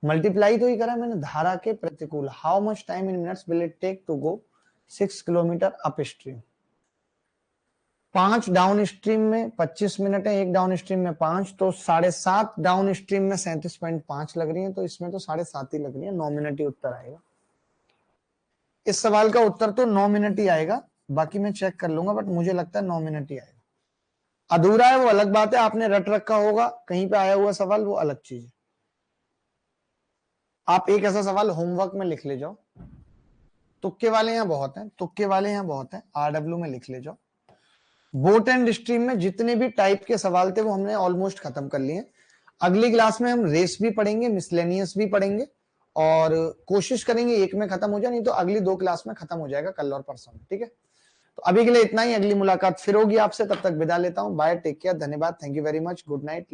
मल्टीप्लाई तो ही करा मैंने। धारा के प्रतिकूल, how much time in minutes will it take to go 6 kilometre upstream. 5 downstream में 25 मिनट है, एक डाउन स्ट्रीम में 5, तो 7.5 डाउन स्ट्रीम में 37.5 लग रही है, तो इसमें तो 7.5 ही लग रही है, 9 मिनट ही उत्तर आएगा। इस सवाल का उत्तर तो 9 मिनट ही आएगा, बाकी मैं चेक कर लूंगा, बट मुझे लगता है 9 मिनट ही आएगा। अधूरा है वो अलग बात है, आपने रट रखा होगा कहीं पे आया हुआ सवाल, वो अलग चीज है। आप एक ऐसा सवाल होमवर्क में लिख ले जाओ, तुक्के वाले यहाँ बहुत हैं, तुक्के वाले यहाँ बहुत हैं, आरडब्ल्यू में लिख ले जाओ। बोट एंड स्ट्रीम में जितने भी टाइप के सवाल थे वो हमने ऑलमोस्ट खत्म कर लिए। अगली क्लास में हम रेस भी पढ़ेंगे, मिसलेनियस भी पढ़ेंगे, और कोशिश करेंगे एक में खत्म हो जाए, नहीं तो अगली 2 क्लास में खत्म हो जाएगा, कल और परसों में। ठीक है, तो अभी के लिए इतना ही, अगली मुलाकात फिर होगी आपसे, तब तक विदा लेता हूं, बाय, टेक केयर, धन्यवाद, thank you very much, good night.